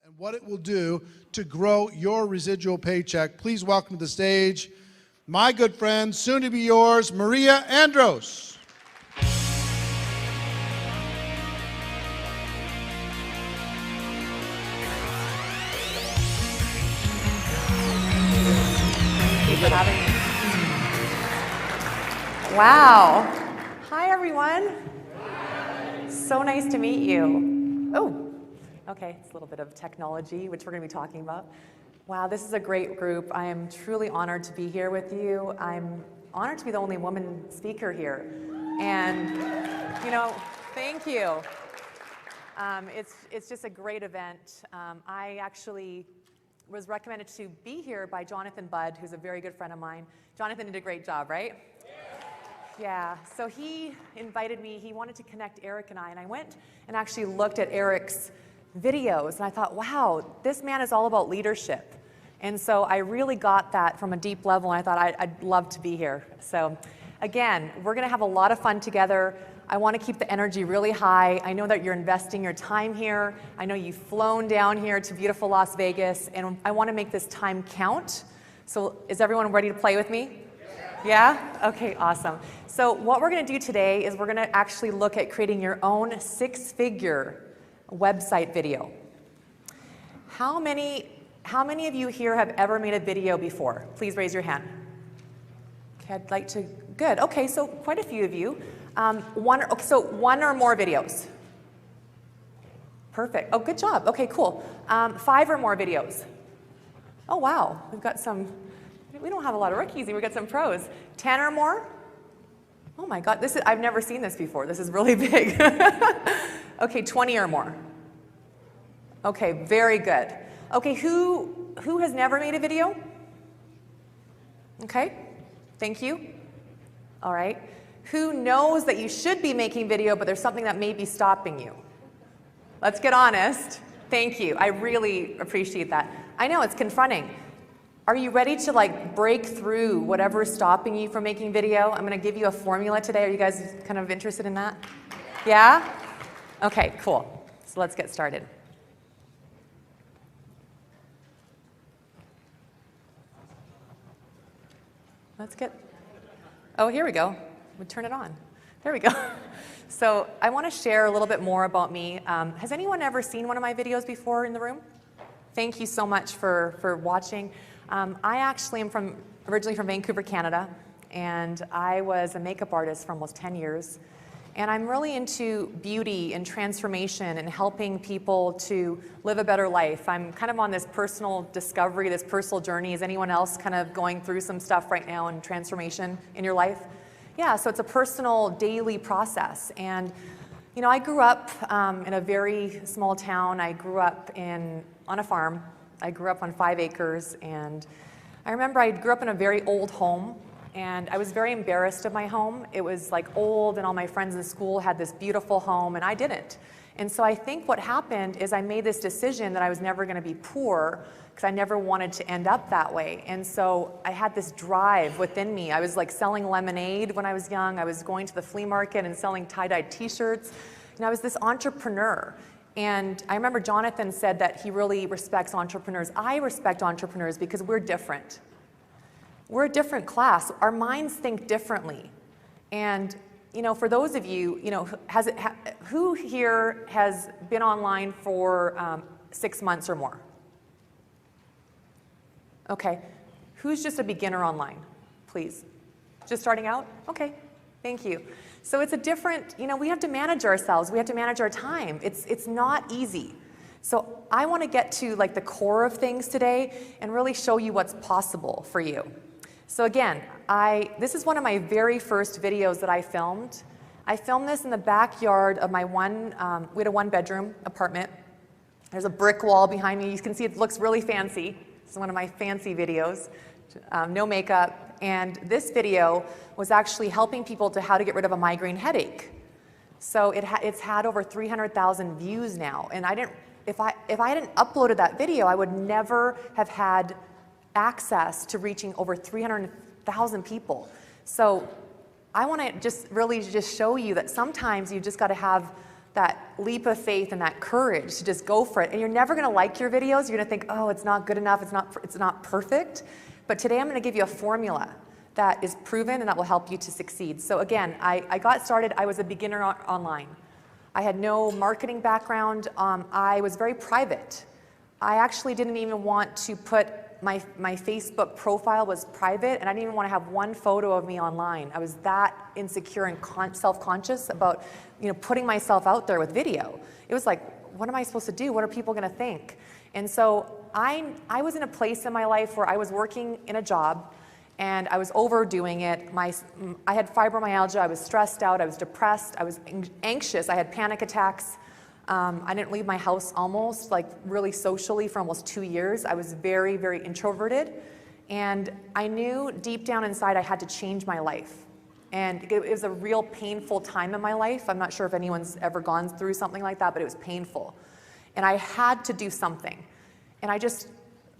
and what it will do to grow your residual paycheck. Please welcome to the stage my good friend, soon to be yours, Maria Andros. Thank you for having me. Wow. Hi, everyone. So nice to meet you. Oh, okay, it's a little bit of technology, which we're going to be talking about. Wow, this is a great group. I am truly honored to be here with you. I'm honored to be the only woman speaker here. And, you know, thank you. It's just a great event. I actually was recommended to be here by Jonathan Budd, who's a very good friend of mine. Jonathan did a great job, right? Yeah, so he invited me. He wanted to connect Eric and I went and actually looked at Eric's videos, and I thought, wow, this man is all about leadership. And so I really got that from a deep level, and I thought I'd love to be here. So again, we're gonna have a lot of fun together. I wanna keep the energy really high. I know that you're investing your time here. I know you've flown down here to beautiful Las Vegas, and I wanna make this time count. So is everyone ready to play with me? Yeah? Okay, awesome. So what we're gonna do today is we're gonna actually look at creating your own six-figure website video. How many of you here have ever made a video before? Please raise your hand. Okay, I'd like to, good. Okay, so quite a few of you. One or more videos. Perfect, oh, good job, okay, cool. 5 or more videos. Oh, wow, we've got some, we don't have a lot of rookies, we've got some pros. 10 or more? Oh my God, I've never seen this before. This is really big. Okay, 20 or more. Okay, very good. Okay, who has never made a video? Okay, thank you. All right. Who knows that you should be making video, but there's something that may be stopping you? Let's get honest. Thank you. I really appreciate that. I know it's confronting. Are you ready to like break through whatever is stopping you from making video? I'm going to give you a formula today. Are you guys kind of interested in that? Yeah? Okay, cool. So let's get started. Oh, here we go. We'll turn it on. There we go. So I want to share a little bit more about me. Has anyone ever seen one of my videos before in the room? Thank you so much for watching. I actually am originally from Vancouver, Canada, and I was a makeup artist for almost 10 years. And I'm really into beauty and transformation and helping people to live a better life. I'm kind of on this personal discovery, this personal journey. Is anyone else kind of going through some stuff right now in transformation in your life? Yeah, so it's a personal daily process. And you know, I grew up in a very small town. I grew up on a farm. I grew up on 5 acres, and I remember I grew up in a very old home. And I was very embarrassed of my home. It was like old, and all my friends in school had this beautiful home, and I didn't. And so I think what happened is I made this decision that I was never going to be poor, because I never wanted to end up that way. And so I had this drive within me. I was like selling lemonade when I was young. I was going to the flea market and selling tie-dyed t-shirts. And I was this entrepreneur. And I remember Jonathan said that he really respects entrepreneurs. I respect entrepreneurs because we're different. We're a different class. Our minds think differently. And you know, for those of you, you know, who here has been online for 6 months or more? Okay. Who's just a beginner online, please? Just starting out? Okay. Thank you. So it's a different, you know, we have to manage ourselves. We have to manage our time. It's not easy. So I want to get to like the core of things today and really show you what's possible for you. So again, this is one of my very first videos that I filmed. I filmed this in the backyard of my we had a 1-bedroom apartment. There's a brick wall behind me. You can see it looks really fancy. This is one of my fancy videos, no makeup. And this video was actually helping people to how to get rid of a migraine headache. So it's had over 300,000 views now. And if I hadn't uploaded that video, I would never have had access to reaching over 300,000 people. So I want to just really just show you that sometimes you just got to have that leap of faith and that courage to just go for it. And you're never gonna like your videos. You're gonna think, oh, it's not good enough, it's not perfect. But today I'm gonna give you a formula that is proven and that will help you to succeed. So again, I got started, I was a beginner online. I had no marketing background. I was very private. I actually didn't even want to put my Facebook profile was private, and I didn't even want to have one photo of me online. I was that insecure and self-conscious about, putting myself out there with video. It was like, what am I supposed to do? What are people going to think? And so I was in a place in my life where I was working in a job, and I was overdoing it. I had fibromyalgia. I was stressed out. I was depressed. I was anxious. I had panic attacks. I didn't leave my house almost, like really socially, for almost 2 years. I was very, very introverted. And I knew deep down inside I had to change my life. And it was a real painful time in my life. I'm not sure if anyone's ever gone through something like that, but it was painful. And I had to do something. And I just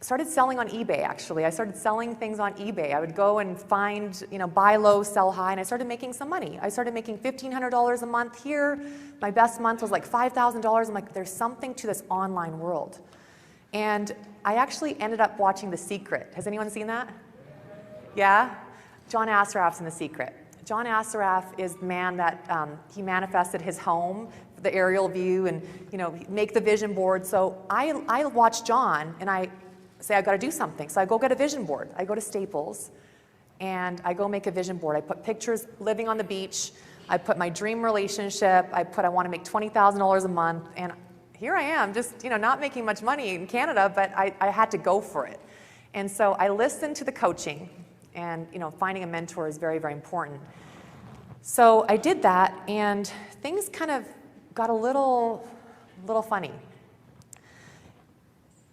started selling on eBay, actually. I started selling things on eBay. I would go and find, buy low, sell high, and I started making some money. I started making $1,500 a month here. My best month was like $5,000. I'm like, there's something to this online world. And I actually ended up watching The Secret. Has anyone seen that? Yeah? John Assaraf's in The Secret. John Assaraf is the man that he manifested his home, the aerial view, and make the vision board. So I watch John, and I say, I've got to do something. So I go get a vision board. I go to Staples, and I go make a vision board. I put pictures living on the beach. I put my dream relationship. I want to make $20,000 a month. And here I am, just not making much money in Canada, but I had to go for it. And so I listened to the coaching, and finding a mentor is very, very important. So I did that, and things kind of got a little funny.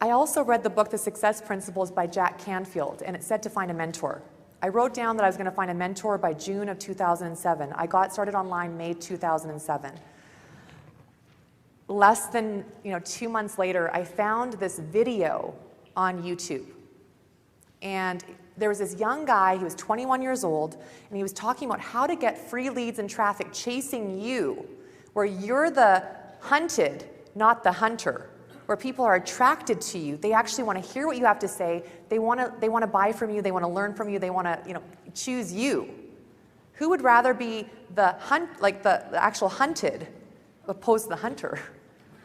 I also read the book, The Success Principles by Jack Canfield, and it said to find a mentor. I wrote down that I was going to find a mentor by June of 2007. I got started online May 2007. Less than 2 months later, I found this video on YouTube. And there was this young guy, he was 21 years old, and he was talking about how to get free leads and traffic chasing you, where you're the hunted, not the hunter. Where people are attracted to you. They actually want to hear what you have to say. They want to buy from you. They want to learn from you. They want to choose you. Who would rather be the actual hunted opposed to the hunter,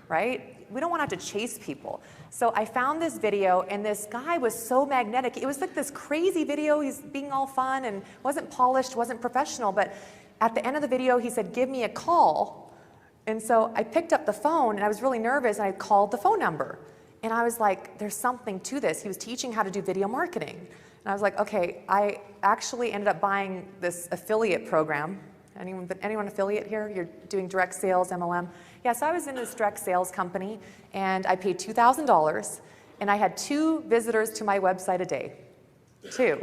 right? We don't want to have to chase people. So I found this video, and this guy was so magnetic. It was like this crazy video. He's being all fun and wasn't polished, wasn't professional. But at the end of the video, he said, "Give me a call." And so I picked up the phone, and I was really nervous, and I called the phone number. And I was like, there's something to this. He was teaching how to do video marketing. And I was like, okay, I actually ended up buying this affiliate program. Anyone affiliate here? You're doing direct sales, MLM? Yeah, so I was in this direct sales company, and I paid $2,000, and I had 2 visitors to my website a day. 2.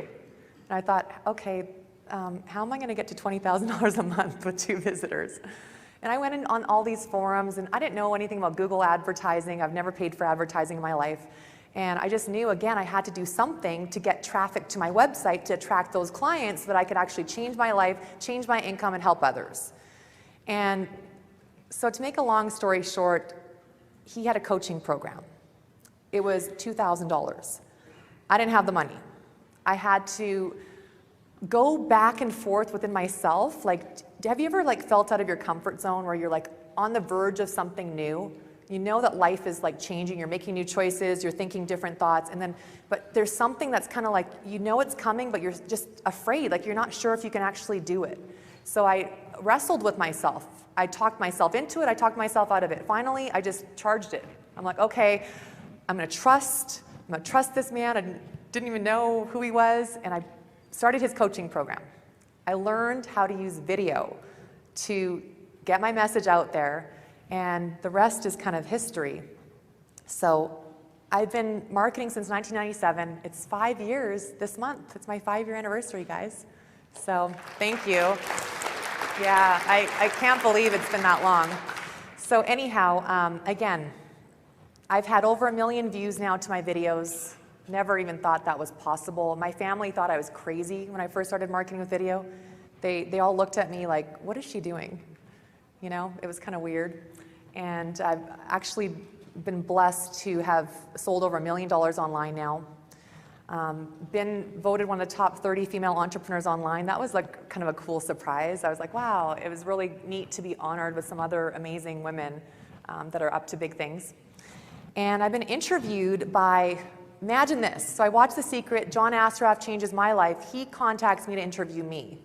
And I thought, okay, how am I going to get to $20,000 a month with 2 visitors? And I went in on all these forums, and I didn't know anything about Google advertising. I've never paid for advertising in my life. And I just knew, again, I had to do something to get traffic to my website to attract those clients so that I could actually change my life, change my income, and help others. And so to make a long story short, he had a coaching program. It was $2,000. I didn't have the money. I had to go back and forth within myself. Like, have you ever felt out of your comfort zone where you're on the verge of something new? You know that life is changing, you're making new choices, you're thinking different thoughts, but there's something that's kind of it's coming, but you're just afraid, you're not sure if you can actually do it. So I wrestled with myself. I talked myself into it, I talked myself out of it. Finally, I just charged it. I'm like, okay, I'm gonna trust this man. I didn't even know who he was, and I started his coaching program. I learned how to use video to get my message out there, and the rest is kind of history. So I've been marketing since 1997. It's 5 years this month. It's my 5-year anniversary, guys. So thank you. Yeah, I can't believe it's been that long. So anyhow, again, I've had over 1 million views now to my videos. Never even thought that was possible. My family thought I was crazy when I first started marketing with video. They all looked at me like, what is she doing? You know, it was kind of weird. And I've actually been blessed to have sold over $1 million online now. Been voted one of the top 30 female entrepreneurs online. That was like kind of a cool surprise. I was like, wow, it was really neat to be honored with some other amazing women that are up to big things. And I've been interviewed by, imagine this. So I watched The Secret. John Astroff changes my life. He contacts me to interview me.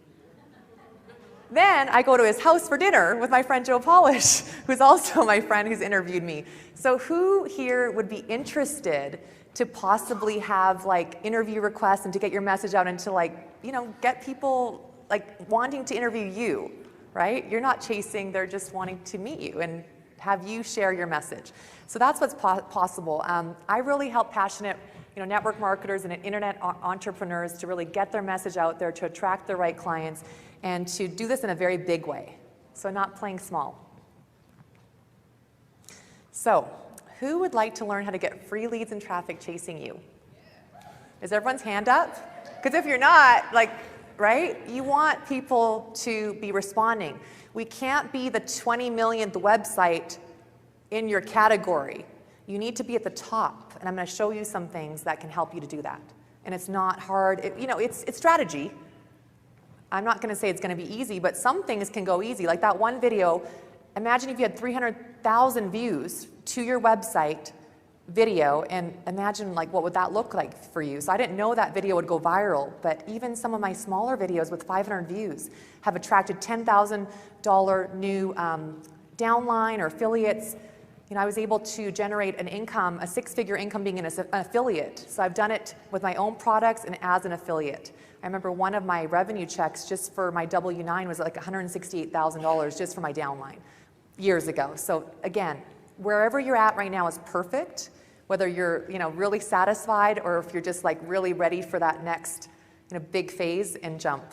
Then I go to his house for dinner with my friend Joe Polish, who's also my friend who's interviewed me. So who here would be interested to possibly have like interview requests and to get your message out and to like, you know, get people like wanting to interview you, right? You're not chasing, they're just wanting to meet you and have you share your message. So that's what's possible. I really help passionate, you know, network marketers and internet entrepreneurs to really get their message out there, to attract the right clients, and to do this in a very big way. So not playing small. So, who would like to learn how to get free leads and traffic chasing you? Is everyone's hand up? Because if you're not, like, right, you want people to be responding. We can't be the 20 millionth website in your category. You need to be at the top, and I'm going to show you some things that can help you to do that. And it's not hard. You know, it's strategy. I'm not going to say it's going to be easy, but some things can go easy. Like that one video, imagine if you had 300,000 views to your website video, and imagine like what would that look like for you. So I didn't know that video would go viral, but even some of my smaller videos with 500 views have attracted $10,000 new downline or affiliates. You know, I was able to generate an income, a six-figure income being an affiliate. So I've done it with my own products and as an affiliate. I remember one of my revenue checks just for my W-9 was like $168,000 just for my downline years ago. So again, wherever you're at right now is perfect, whether you're, you know, really satisfied or if you're just like really ready for that next, you know, big phase and jump.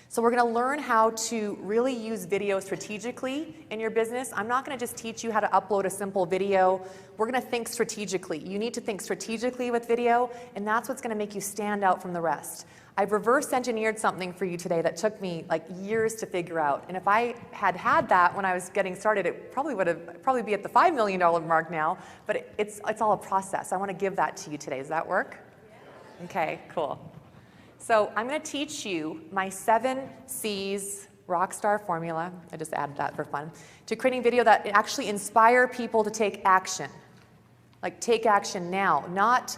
So we're going to learn how to really use video strategically in your business. I'm not going to just teach you how to upload a simple video. We're going to think strategically. You need to think strategically with video, and that's what's going to make you stand out from the rest. I've reverse engineered something for you today that took me like years to figure out. And if I had had that when I was getting started, it probably would have be at the $5 million mark now, but it's all a process. I want to give that to you today. Does that work? Yeah. Okay, cool. So I'm going to teach you my 7 C's rockstar formula. I just added that for fun. To creating video that actually inspire people to take action. Like take action now, not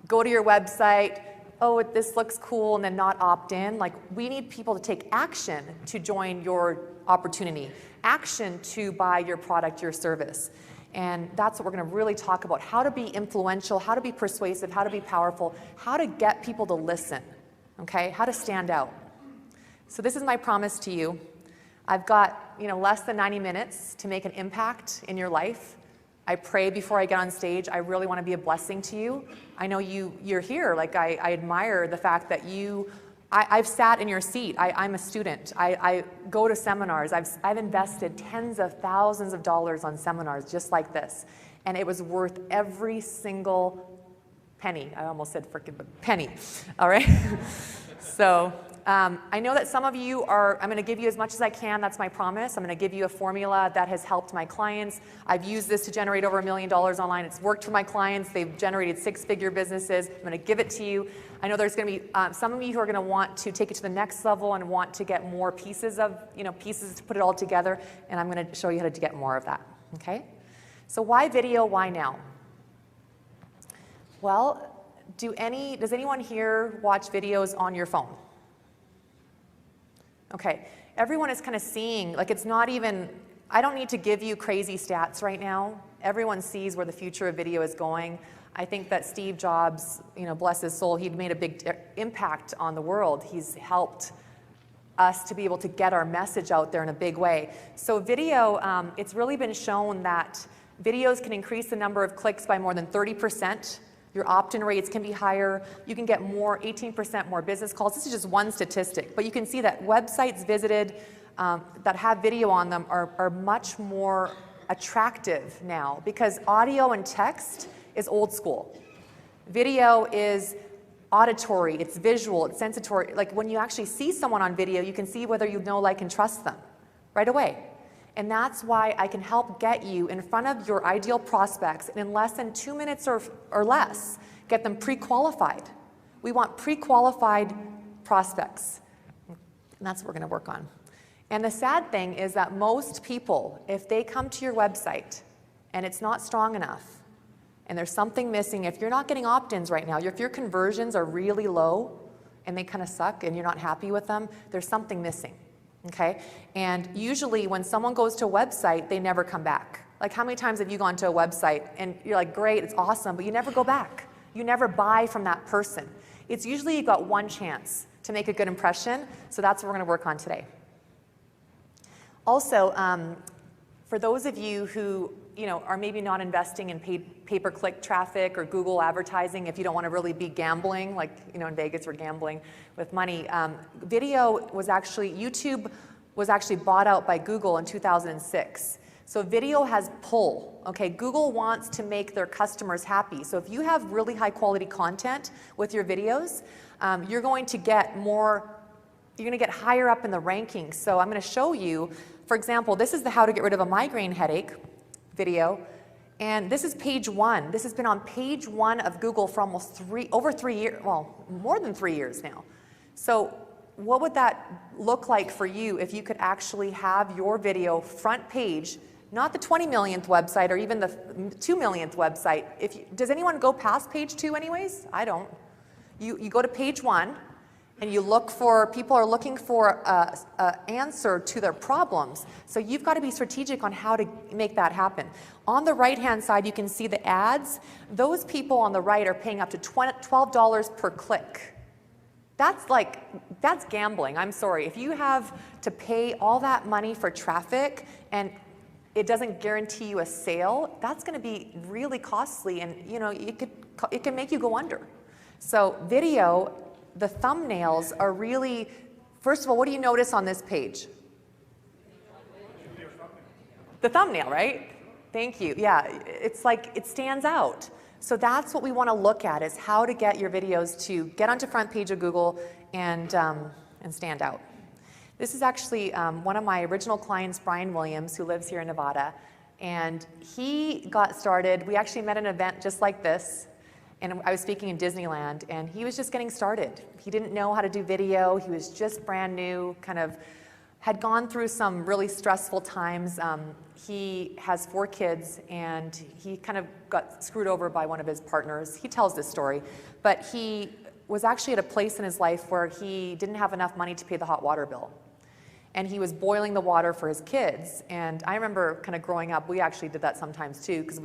go to your website, oh, this looks cool, and then not opt in. Like we need people to take action to join your opportunity, action to buy your product, your service. And that's what we're going to really talk about, how to be influential, how to be persuasive, how to be powerful, how to get people to listen. Okay, how to stand out. So this is my promise to you. I've got, you know, less than 90 minutes to make an impact in your life. I pray before I get on stage. I really want to be a blessing to you. I know you're here. Like I admire the fact that I've sat in your seat. I'm a student. I go to seminars. I've invested tens of thousands of dollars on seminars just like this, and it was worth every single penny. I almost said freaking penny. All right. So I know that some of you are, I'm going to give you as much as I can. That's my promise. I'm going to give you a formula that has helped my clients. I've used this to generate over $1 million online. It's worked for my clients. They've generated 6-figure businesses. I'm going to give it to you. I know there's going to be some of you who are going to want to take it to the next level and want to get more pieces to put it all together. And I'm going to show you how to get more of that. Okay. So why video? Why now? Well, does anyone here watch videos on your phone? Okay, everyone is kind of seeing, like it's not even, I don't need to give you crazy stats right now. Everyone sees where the future of video is going. I think that Steve Jobs, you know, bless his soul, he'd made a big impact on the world. He's helped us to be able to get our message out there in a big way. So video, it's really been shown that videos can increase the number of clicks by more than 30%. Your opt-in rates can be higher. You can get 18% more business calls. This is just one statistic, but you can see that websites visited that have video on them are much more attractive now because audio and text is old school. Video is auditory, it's visual, it's sensory. Like when you actually see someone on video, you can see whether you know, like, and trust them right away. And that's why I can help get you in front of your ideal prospects and in less than 2 minutes or less, get them pre-qualified. We want pre-qualified prospects. And that's what we're going to work on. And the sad thing is that most people, if they come to your website and it's not strong enough, and there's something missing, if you're not getting opt-ins right now, if your conversions are really low and they kind of suck and you're not happy with them, there's something missing, okay? And usually when someone goes to a website, they never come back. Like how many times have you gone to a website and you're like, great, it's awesome, but you never go back. You never buy from that person. It's usually you've got one chance to make a good impression, so that's what we're gonna work on today. Also, for those of you who are maybe not investing in paid pay-per-click traffic or Google advertising, if you don't want to really be gambling, like in Vegas we're gambling with money. YouTube was actually bought out by Google in 2006. So video has pull, okay? Google wants to make their customers happy. So if you have really high quality content with your videos, you're going to get higher up in the rankings. So I'm going to show you, for example, this is the how to get rid of a migraine headache video, and this is page 1. This has been on page 1 of Google for over 3 years, well, more than 3 years now. So what would that look like for you if you could actually have your video front page, not the 20 millionth website or even the 2 millionth website? Does anyone go past page 2 anyways? I don't. You go to page 1, and you look for, people are looking for an answer to their problems. So you've got to be strategic on how to make that happen. On the right-hand side, you can see the ads. Those people on the right are paying up to $12 per click. That's gambling, I'm sorry. If you have to pay all that money for traffic and it doesn't guarantee you a sale, that's going to be really costly, and it can make you go under. So video, the thumbnails are really, first of all, what do you notice on this page? The thumbnail, right? Thank you. Yeah, it's like it stands out. So that's what we want to look at, is how to get your videos to get onto front page of Google and stand out. This is actually one of my original clients, Brian Williams, who lives here in Nevada. And he got started, we actually met at an event just like this. And I was speaking in Disneyland, and he was just getting started. He didn't know how to do video. He was just brand new, kind of had gone through some really stressful times. He has 4 kids, and he kind of got screwed over by one of his partners. He tells this story, but he was actually at a place in his life where he didn't have enough money to pay the hot water bill. And he was boiling the water for his kids. And I remember kind of growing up, we actually did that sometimes too, because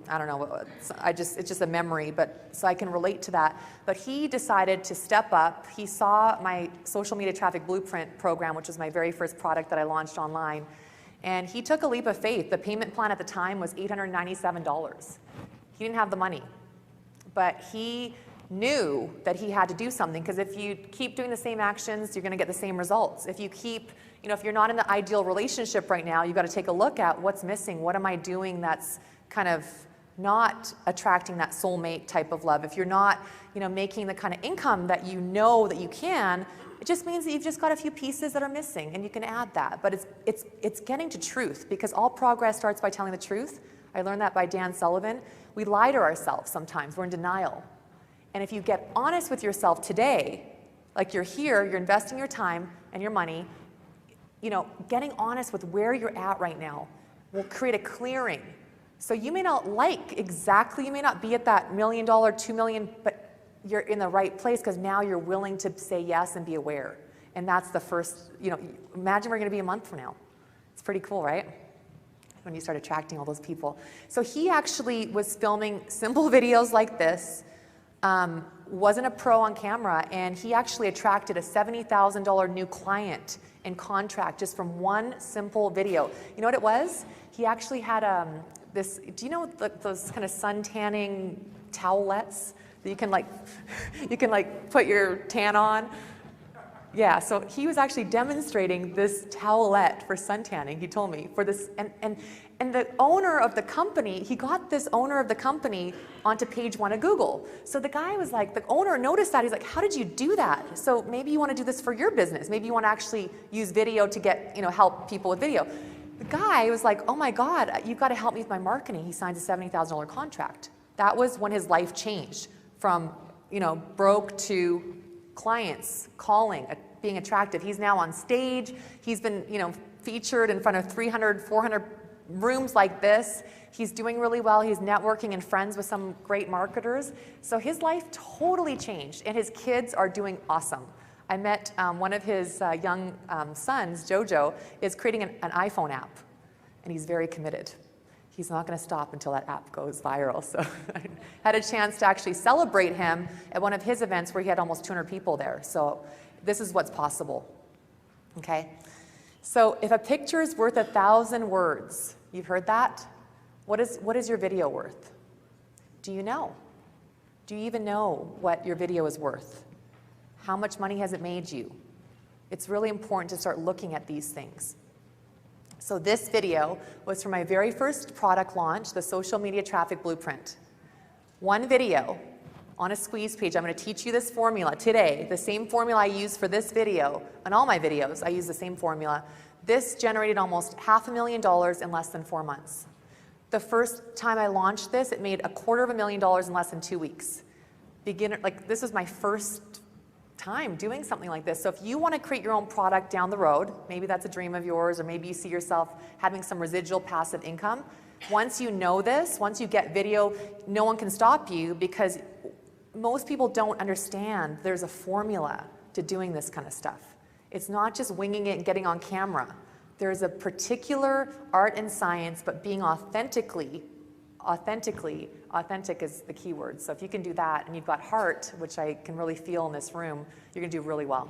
I don't know, it's just a memory, so I can relate to that. But he decided to step up. He saw my social media traffic blueprint program, which was my very first product that I launched online. And he took a leap of faith. The payment plan at the time was $897. He didn't have the money, but he knew that he had to do something, because if you keep doing the same actions, you're going to get the same results. If you keep, if you're not in the ideal relationship right now, you've got to take a look at what's missing. What am I doing that's kind of not attracting that soulmate type of love? If you're not, making the kind of income that you know that you can, it just means that you've just got a few pieces that are missing, and you can add that. But it's getting to truth, because all progress starts by telling the truth. I learned that by Dan Sullivan. We lie to ourselves sometimes. We're in denial. And if you get honest with yourself today, like you're here, you're investing your time and your money, getting honest with where you're at right now will create a clearing. So you may not you may not be at that $1 million, $2 million, but you're in the right place, because now you're willing to say yes and be aware. And that's the first, imagine we're going to be a month from now. It's pretty cool, right? When you start attracting all those people. So he actually was filming simple videos like this, wasn't a pro on camera, and he actually attracted a $70,000 new client in contract just from one simple video. You know what it was? He actually had do you know those kind of sun tanning towelettes that you can put your tan on? Yeah, so he was actually demonstrating this towelette for sun tanning, he told me, for this, and the owner of the company, he got this owner of the company onto page 1 of Google. So the guy was like, the owner noticed that, he's like, how did you do that? So maybe you want to do this for your business. Maybe you want to actually use video to get, help people with video. The guy was like, oh my God, you've got to help me with my marketing. He signs a $70,000 contract. That was when his life changed from, broke to clients, calling, being attractive. He's now on stage. He's been, featured in front of 300, 400 rooms like this. He's doing really well. He's networking and friends with some great marketers. So his life totally changed, and his kids are doing awesome. I met one of his young sons, Jojo, is creating an iPhone app, and he's very committed. He's not going to stop until that app goes viral. So I had a chance to actually celebrate him at one of his events where he had almost 200 people there. So this is what's possible, okay? So if a picture is worth 1,000 words, you've heard that? What is your video worth? Do you know? Do you even know what your video is worth? How much money has it made you? It's really important to start looking at these things. So this video was for my very first product launch, the Social Media Traffic Blueprint. One video on a squeeze page. I'm going to teach you this formula today. The same formula I use for this video. On all my videos, I use the same formula. This generated almost $500,000 in less than 4 months. The first time I launched this, it made $250,000 in less than 2 weeks. This was my first time doing something like this. So if you want to create your own product down the road, maybe that's a dream of yours, or maybe you see yourself having some residual passive income, once you know this, once you get video, no one can stop you, because most people don't understand there's a formula to doing this kind of stuff. It's not just winging it and getting on camera. There's a particular art and science, but being authentic is the key word. So if you can do that, and you've got heart, which I can really feel in this room, you're going to do really well.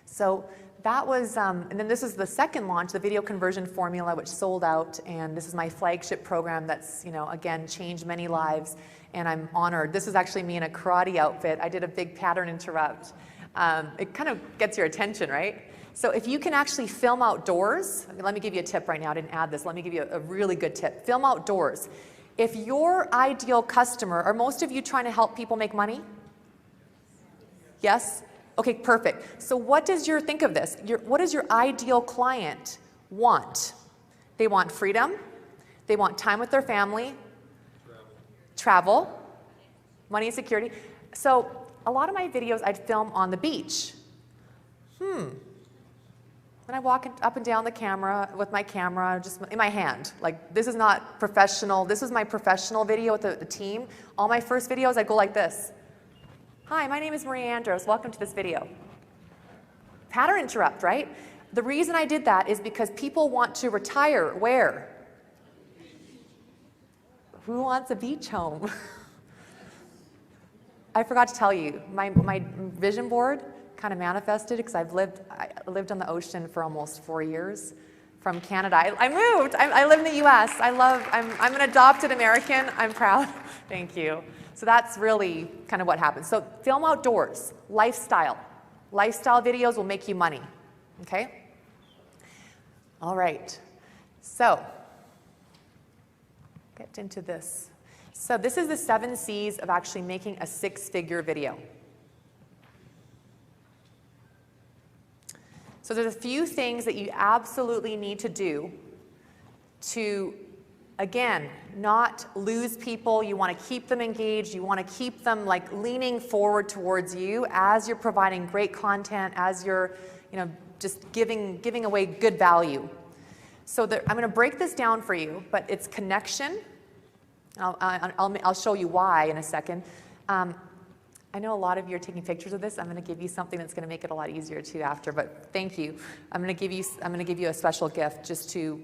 So that was, and then this is the second launch, the video conversion formula, which sold out, and this is my flagship program that's, again, changed many lives, and I'm honored. This is actually me in a karate outfit. I did a big pattern interrupt. It kind of gets your attention, right? So if you can actually film outdoors, let me give you a tip right now. I didn't add this. Let me give you a really good tip. Film outdoors. If your ideal customer, are most of you trying to help people make money? Yes? Okay, perfect. So think of this. What does your ideal client want? They want freedom. They want time with their family. Travel. Money and security. So a lot of my videos I'd film on the beach. And I walk up and down the camera with my camera just in my hand. Like, this is not professional. This is my professional video with the team. All my first videos, I'd go like this. Hi, my name is Maria Andros. Welcome to this video. Pattern interrupt, right? The reason I did that is because people want to retire where? Who wants a beach home? I forgot to tell you, my vision board kind of manifested because I lived on the ocean for almost 4 years from Canada. I moved. I live in the U.S. I'm an adopted American. I'm proud. Thank you. So that's really kind of what happens. So film outdoors, lifestyle. Lifestyle videos will make you money. Okay? All right. So get into this. So this is the 7 C's of actually making a 6-figure video. So there's a few things that you absolutely need to do to, again, not lose people. You want to keep them engaged. You want to keep them leaning forward towards you as you're providing great content, as you're, just giving away good value. So I'm going to break this down for you, but it's connection. I'll show you why in a second. I know a lot of you are taking pictures of this. I'm going to give you something that's going to make it a lot easier too after, but thank you. I'm going to give you a special gift just to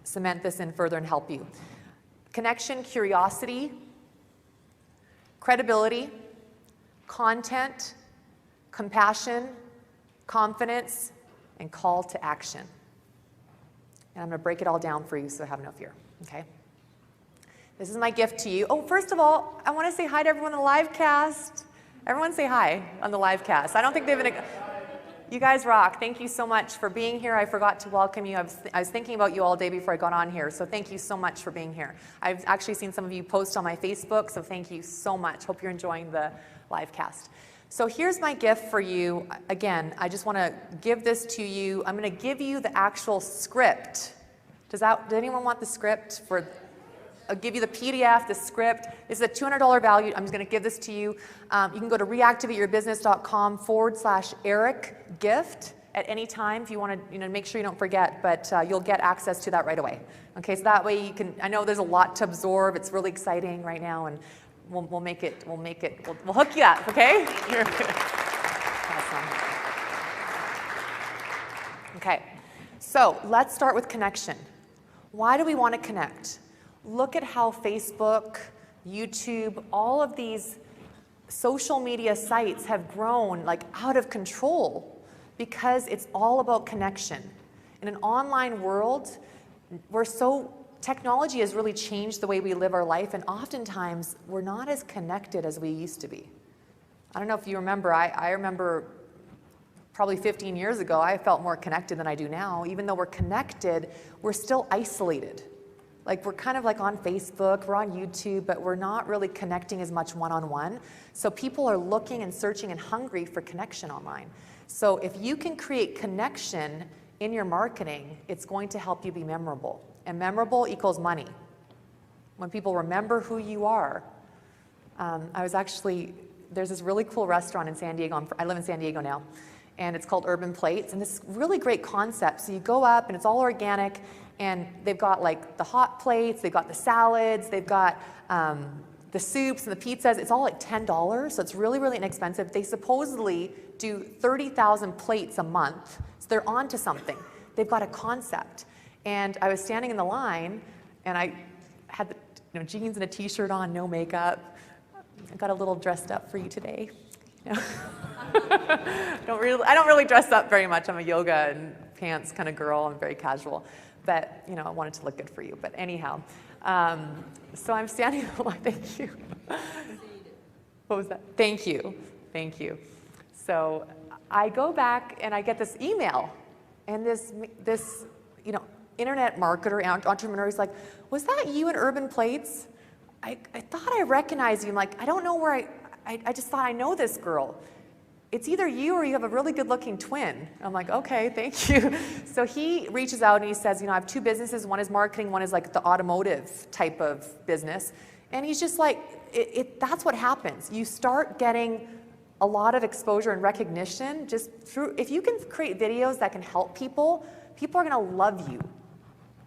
cement this in further and help you. Connection, curiosity, credibility, content, compassion, confidence, and call to action. And I'm going to break it all down for you, so have no fear, okay? This is my gift to you. Oh, first of all, I want to say hi to everyone on the live cast. Everyone say hi on the live cast. I don't think they've been... You guys rock. Thank you so much for being here. I forgot to welcome you. I was thinking about you all day before I got on here, so thank you so much for being here. I've actually seen some of you post on my Facebook, so thank you so much. Hope you're enjoying the live cast. So here's my gift for you. Again, I just want to give this to you. I'm going to give you the actual script Does anyone want the script for? I'll give you the PDF, the script. This is a $200 value. I'm just going to give this to you. You can go to reactivateyourbusiness.com/Eric gift at any time if you want to, make sure you don't forget. But you'll get access to that right away. Okay, so that way you can. I know there's a lot to absorb. It's really exciting right now, and we'll make it. We'll hook you up. Okay. Awesome. Okay, so let's start with connection. Why do we want to connect? Look at how Facebook, YouTube, all of these social media sites have grown like out of control because it's all about connection. In an online world, technology has really changed the way we live our life, and oftentimes we're not as connected as we used to be. I don't know if you remember, I remember probably 15 years ago, I felt more connected than I do now. Even though we're connected, we're still isolated. Like we're kind of like on Facebook, we're on YouTube, but we're not really connecting as much one-on-one. So people are looking and searching and hungry for connection online. So if you can create connection in your marketing, it's going to help you be memorable. And memorable equals money. When people remember who you are. There's this really cool restaurant in San Diego. I live in San Diego now. And it's called Urban Plates. And this really great concept. So you go up and it's all organic. And they've got like the hot plates, they've got the salads, they've got the soups and the pizzas. It's all like $10, so it's really, really inexpensive. They supposedly do 30,000 plates a month, so they're onto something. They've got a concept. And I was standing in the line, and I had the jeans and a t-shirt on, no makeup. I got a little dressed up for you today. I don't really dress up very much. I'm a yoga and pants kind of girl. I'm very casual. But, I wanted to look good for you. But anyhow, so I'm standing in the line. Thank you. What was that? Thank you. Thank you. So I go back and I get this email. And this internet marketer, entrepreneur is like, was that you in Urban Plates? I thought I recognized you. I'm like, I don't know where I just thought I know this girl. It's either you or you have a really good-looking twin. I'm like, okay, thank you. So he reaches out and he says, I have two businesses. One is marketing, one is like the automotive type of business. And he's just like, that's what happens. You start getting a lot of exposure and recognition just through, if you can create videos that can help people, people are gonna love you.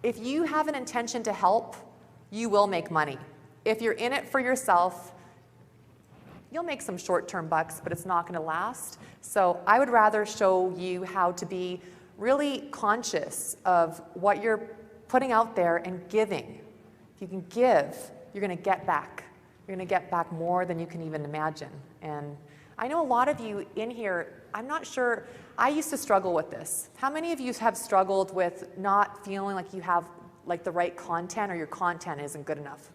If you have an intention to help, you will make money. If you're in it for yourself, you'll make some short-term bucks, but it's not going to last. So I would rather show you how to be really conscious of what you're putting out there and giving. If you can give, you're going to get back. You're going to get back more than you can even imagine. And I know a lot of you in here, I'm not sure, I used to struggle with this. How many of you have struggled with not feeling like you have like the right content or your content isn't good enough?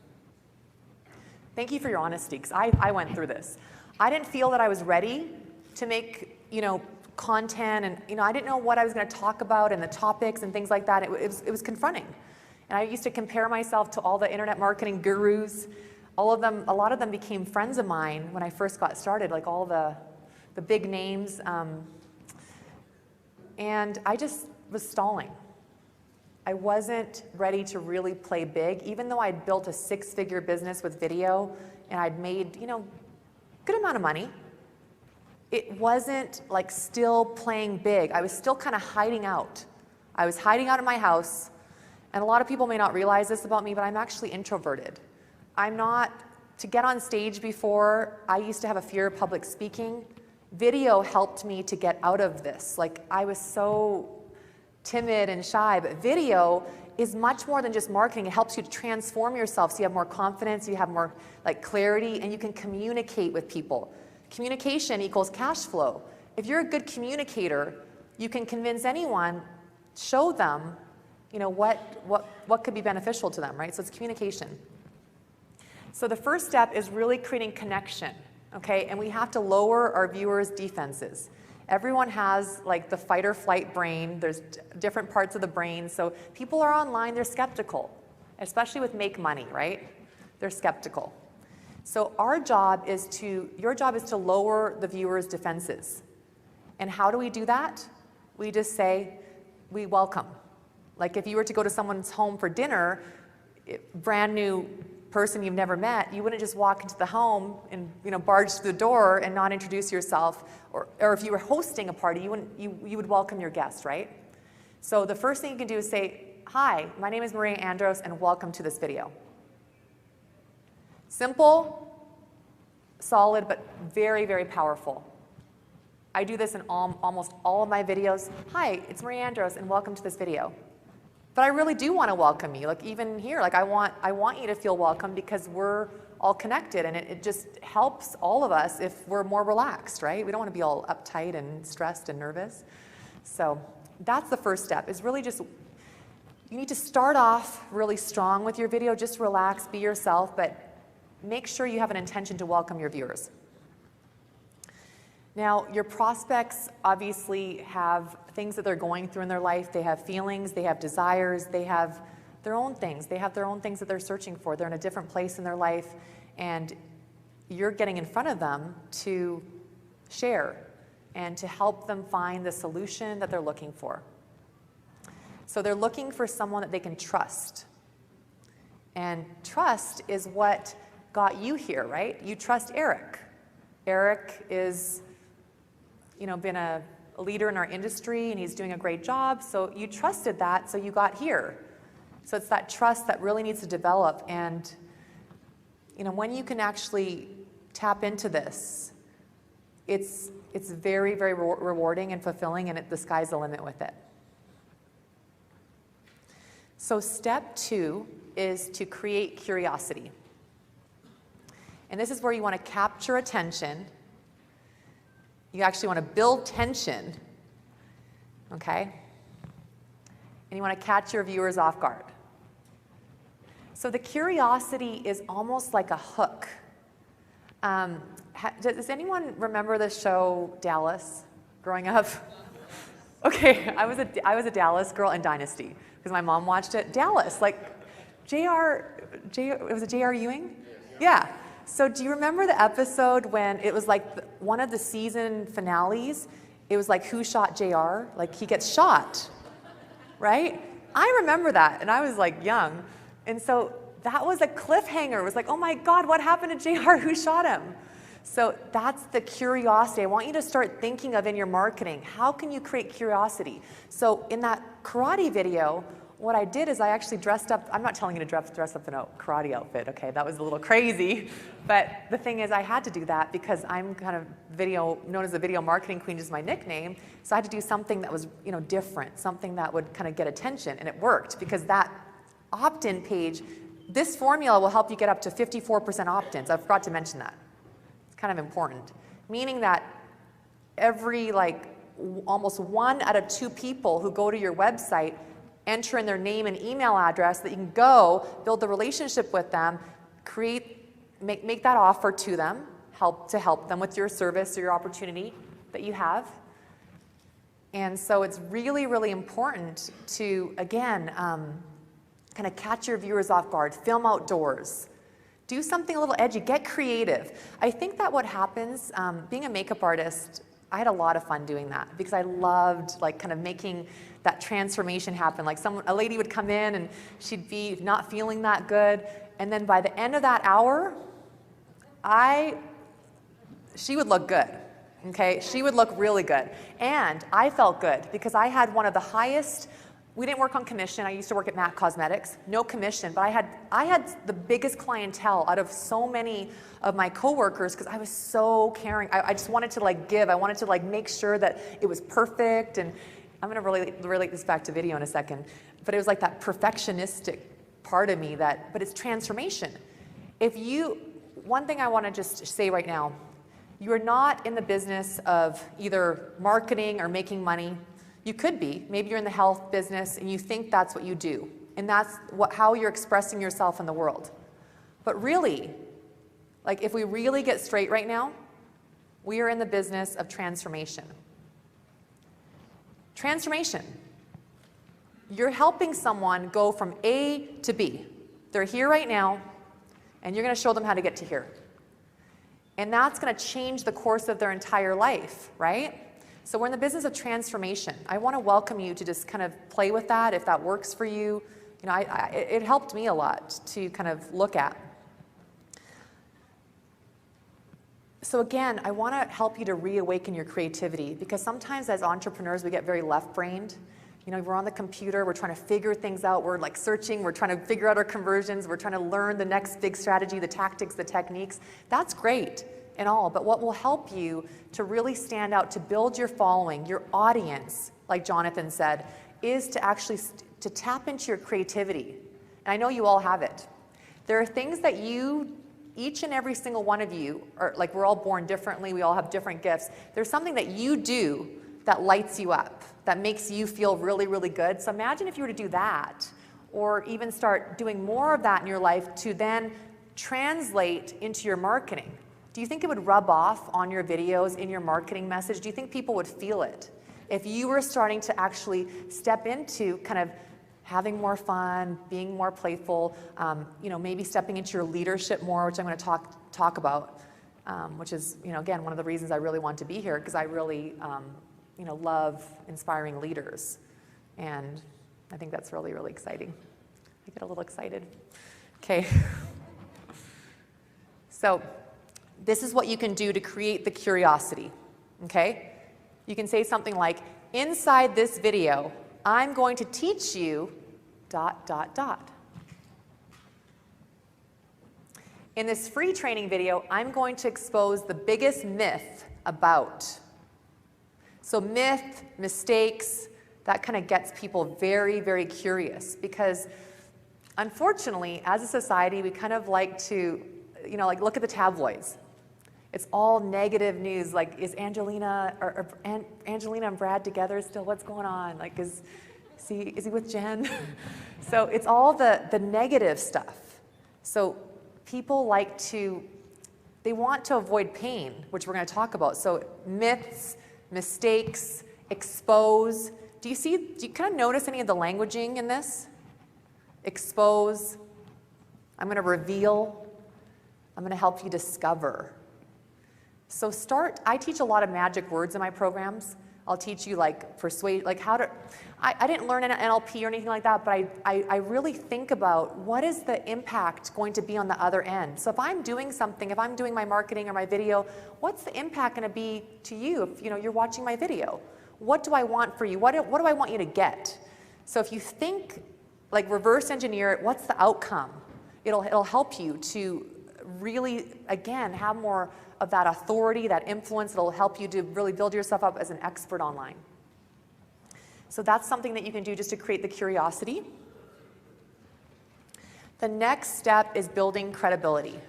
Thank you for your honesty, because I went through this. I didn't feel that I was ready to make, content, and I didn't know what I was going to talk about and the topics and things like that. It was confronting, and I used to compare myself to all the internet marketing gurus. A lot of them became friends of mine when I first got started, like all the big names, and I just was stalling. I wasn't ready to really play big, even though I'd built a 6-figure business with video and I'd made, good amount of money. It wasn't like still playing big. I was still kind of hiding out. I was hiding out in my house, and a lot of people may not realize this about me, but I'm actually introverted. To get on stage before, I used to have a fear of public speaking. Video helped me to get out of this. Like, I was so timid and shy, but video is much more than just marketing. It helps you to transform yourself so you have more confidence, you have more clarity, and you can communicate with people. Communication equals cash flow. If you're a good communicator, you can convince anyone, show them, what could be beneficial to them, right? So it's communication. So the first step is really creating connection, okay? And we have to lower our viewers' defenses. Everyone has the fight or flight brain. There's different parts of the brain. So people are online, they're skeptical, especially with make money, right? They're skeptical. So your job is to lower the viewer's defenses. And how do we do that? We just say, we welcome. Like if you were to go to someone's home for dinner, brand new person you've never met, you wouldn't just walk into the home and barge through the door and not introduce yourself. Or if you were hosting a party, you would welcome your guests, right? So the first thing you can do is say, "Hi, my name is Maria Andros, and welcome to this video." Simple, solid, but very, very powerful. I do this in almost all of my videos. "Hi, it's Maria Andros, and welcome to this video." But I really do want to welcome you. Like even here, like I want you to feel welcome because we're all connected, and it just helps all of us if we're more relaxed, right? We don't want to be all uptight and stressed and nervous. So that's the first step, is really just, you need to start off really strong with your video. Just relax, be yourself, but make sure you have an intention to welcome your viewers. Now, your prospects obviously have things that they're going through in their life. They have feelings, they have desires, they have their own things. They have their own things that they're searching for. They're in a different place in their life, and you're getting in front of them to share and to help them find the solution that they're looking for. So they're looking for someone that they can trust. And trust is what got you here, right? You trust Eric. Eric is been a leader in our industry, and he's doing a great job, so you trusted that, so you got here. So it's that trust that really needs to develop, and when you can actually tap into this, it's very, very rewarding and fulfilling, and the sky's the limit with it. So step 2 is to create curiosity. And this is where you want to capture attention. You actually want to build tension, okay? And you want to catch your viewers off guard. So the curiosity is almost like a hook. Does anyone remember the show Dallas growing up? Okay, I was a Dallas girl in Dynasty because my mom watched it. Dallas, like was it J.R. Ewing? Yeah. So do you remember the episode when it was like one of the season finales? It was like, who shot JR? Like he gets shot, right? I remember that, and I was like young. And so that was a cliffhanger. It was like, oh my God, what happened to JR? Who shot him? So that's the curiosity. I want you to start thinking of in your marketing. How can you create curiosity? So in that karate video, what I did is I actually dressed up. I'm not telling you to dress up in a karate outfit, okay? That was a little crazy. But the thing is, I had to do that because I'm kind of known as the video marketing queen, is my nickname. So I had to do something that was, different, something that would kind of get attention, and it worked because that opt-in page, this formula will help you get up to 54% opt-ins. I forgot to mention that. It's kind of important, meaning that every almost 1 out of 2 people who go to your website enter in their name and email address, that you can go build the relationship with them, make that offer to them, help them with your service or your opportunity that you have. And so it's really, really important to, again, kind of catch your viewers off guard, film outdoors, do something a little edgy, get creative. I think that what happens, being a makeup artist, I had a lot of fun doing that because I loved kind of making that transformation happen. Like a lady would come in and she'd be not feeling that good, and then by the end of that hour, she would look good, okay? She would look really good. And I felt good because I had one of the highest, we didn't work on commission. I used to work at MAC Cosmetics, no commission, but I had the biggest clientele out of so many of my coworkers because I was so caring. I just wanted to give. I wanted to make sure that it was perfect, and I'm going to relate this back to video in a second, but it was like that perfectionistic part of me but it's transformation. One thing I want to just say right now, you're not in the business of either marketing or making money. You could be. Maybe you're in the health business and you think that's what you do, and that's how you're expressing yourself in the world. But really, if we really get straight right now, we are in the business of transformation. Transformation. You're helping someone go from A to B. They're here right now, and you're going to show them how to get to here. And that's going to change the course of their entire life, right? So we're in the business of transformation. I want to welcome you to just kind of play with that if that works for you. You know, it helped me a lot to kind of look at. So again, I want to help you to reawaken your creativity, because sometimes as entrepreneurs we get very left-brained. You know, we're on the computer, we're trying to figure things out, we're like searching, we're trying to figure out our conversions, we're trying to learn the next big strategy, the tactics, the techniques. That's great and all, but what will help you to really stand out, to build your following, your audience, like Jonathan said, is to actually to tap into your creativity. And I know you all have it. There are things that you, each and every single one of you, are like, we're all born differently, we all have different gifts. There's something that you do that lights you up, that makes you feel really, really good. So imagine if you were to do that, or even start doing more of that in your life to then translate into your marketing. Do you think it would rub off on your videos, in your marketing message? Do you think people would feel it? If you were starting to actually step into kind of having more fun, being more playful, you know, maybe stepping into your leadership more, which I'm going to talk about, which is, you know, again, one of the reasons I really want to be here, because I really, you know, love inspiring leaders, and I think that's really, really exciting. I get a little excited. Okay. So this is what you can do to create the curiosity, okay? You can say something like, inside this video, I'm going to teach you ... In this free training video, I'm going to expose the biggest myth about. So myth, mistakes, that kind of gets people very, very curious, because unfortunately, as a society, we kind of like to, you know, like look at the tabloids. It's all negative news, like, is Angelina and Brad together still? What's going on? Like, is he with Jen? So it's all the negative stuff. So people like to, they want to avoid pain, which we're going to talk about. So myths, mistakes, expose. Do you kind of notice any of the languaging in this? Expose. I'm going to reveal. I'm going to help you discover. So I teach a lot of magic words in my programs. I'll teach you like persuade, like how to, I didn't learn NLP or anything like that, but I really think about what is the impact going to be on the other end. So if I'm doing something, if I'm doing my marketing or my video, what's the impact going to be to you if, you know, you're watching my video? What do I want for you? What do I want you to get? So if you think, like, reverse engineer it, what's the outcome? It'll help you to really, again, have more of that authority, that influence. It'll help you to really build yourself up as an expert online. So that's something that you can do just to create the curiosity. The next step is building credibility.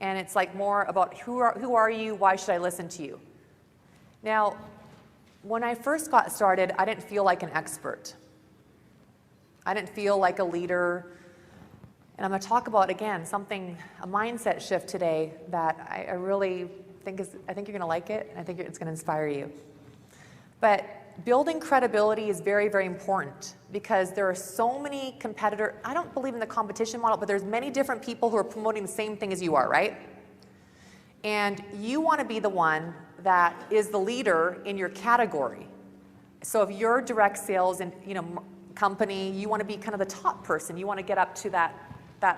And it's like more about who are you, why should I listen to you? Now, when I first got started, I didn't feel like an expert. I didn't feel like a leader. And I'm going to talk about, again, a mindset shift today that I really think I think you're going to like it, and I think it's going to inspire you. But building credibility is very, very important, because there are so many competitors. I don't believe in the competition model, but there's many different people who are promoting the same thing as you are, right? And you want to be the one that is the leader in your category. So if you're direct sales and, you know, company, you want to be kind of the top person. You want to get up to that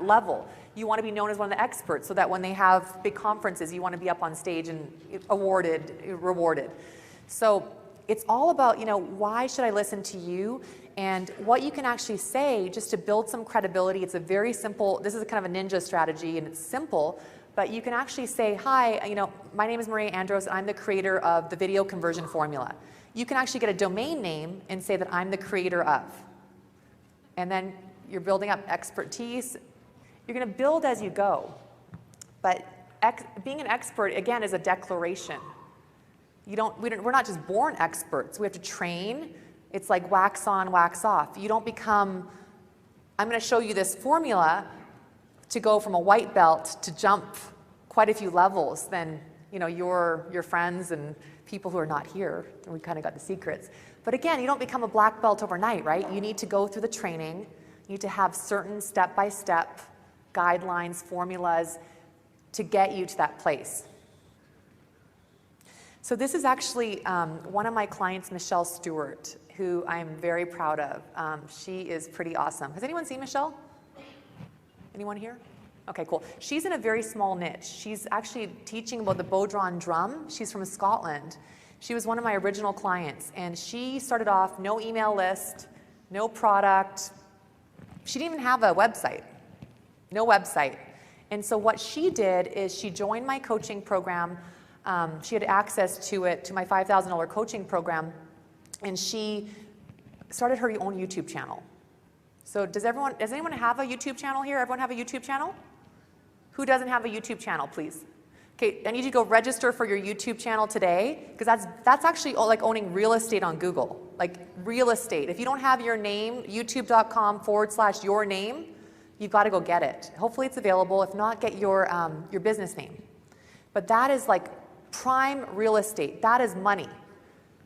level. You want to be known as one of the experts, so that when they have big conferences, you want to be up on stage and rewarded. So it's all about, you know, why should I listen to you, and what you can actually say just to build some credibility. It's a very simple, this is kind of a ninja strategy, and it's simple, but you can actually say, hi, you know, my name is Maria Andros, and I'm the creator of the video conversion formula. You can actually get a domain name and say that I'm the creator of. And then you're building up expertise. You're going to build as you go. But being an expert, again, is a declaration. We're not just born experts. We have to train. It's like wax on, wax off. You don't become, I'm going to show you this formula to go from a white belt to jump quite a few levels than, you know, your friends and people who are not here. We kind of got the secrets. But again, you don't become a black belt overnight, right? You need to go through the training. You need to have certain step-by-step guidelines, formulas to get you to that place. So this is actually one of my clients, Michelle Stewart, who I'm very proud of. She is pretty awesome. Has anyone seen Michelle? Anyone here? Okay, cool. She's in a very small niche. She's actually teaching about the bow-drawn drum. She's from Scotland. She was one of my original clients, and she started off no email list, no product. She didn't even have a website, no website. And so what she did is she joined my coaching program. She had access to it, to my $5,000 coaching program, and she started her own YouTube channel. So does anyone have a YouTube channel here? Everyone have a YouTube channel? Who doesn't have a YouTube channel, please? Okay, I need you to go register for your YouTube channel today, because that's actually like owning real estate on Google, like real estate. If you don't have your name, youtube.com/your name, you've got to go get it. Hopefully it's available. If not, get your business name. But that is like prime real estate. That is money,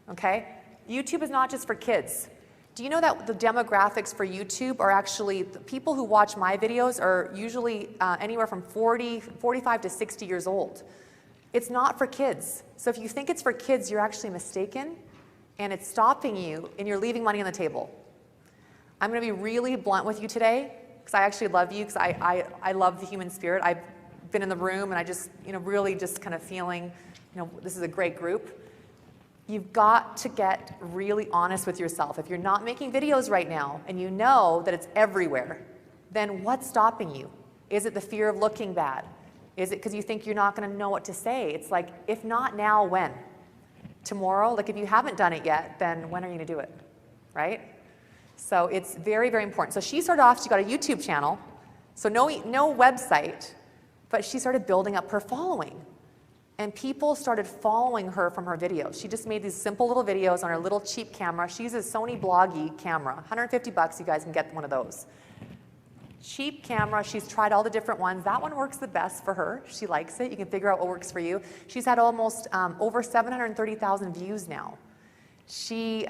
okay? YouTube is not just for kids. Do you know that the demographics for YouTube are actually, the people who watch my videos are usually anywhere from 45 to 60 years old. It's not for kids. So if you think it's for kids, you're actually mistaken, and it's stopping you, and you're leaving money on the table. I'm going to be really blunt with you today, because I actually love you, because I love the human spirit. I've been in the room, and I just, really just kind of feeling, this is a great group. You've got to get really honest with yourself. If you're not making videos right now and you know that it's everywhere, then what's stopping you? Is it the fear of looking bad? Is it because you think you're not going to know what to say? It's like, if not now, when? Tomorrow? Like, if you haven't done it yet, then when are you going to do it? Right? So it's very, very important. So she started off, she got a YouTube channel, so no website, but she started building up her following. And people started following her from her videos. She just made these simple little videos on her little cheap camera. She uses a Sony Bloggy camera. $150, you guys can get one of those. Cheap camera, she's tried all the different ones. That one works the best for her. She likes it. You can figure out what works for you. She's had almost over 730,000 views now. She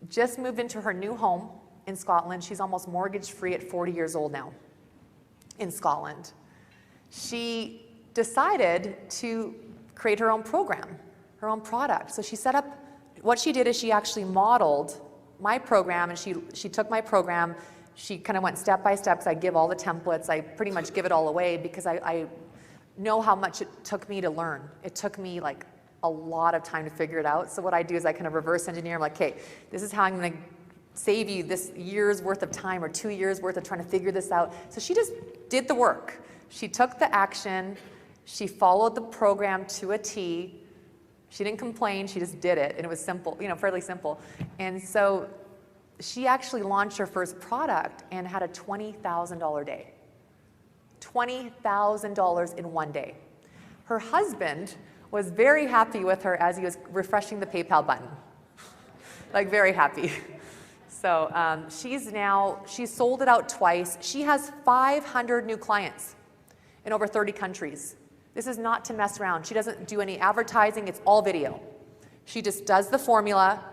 just moved into her new home in Scotland. She's almost mortgage-free at 40 years old now in Scotland. She decided to create her own program, her own product. So she set up, what she did is she actually modeled my program, and she took my program, she kind of went step by step, because I give all the templates, I pretty much give it all away, because I know how much it took me to learn. It took me like a lot of time to figure it out. So what I do is I kind of reverse engineer. I'm like, okay, this is how I'm going to save you this year's worth of time or 2 years worth of trying to figure this out. So she just did the work. She took the action. She followed the program to a T. She didn't complain, she just did it, and it was simple, fairly simple. And so she actually launched her first product and had a $20,000 day. $20,000 in one day. Her husband was very happy with her as he was refreshing the PayPal button. Like, very happy. So she's sold it out twice. She has 500 new clients in over 30 countries. This is not to mess around. She doesn't do any advertising, it's all video. She just does the formula,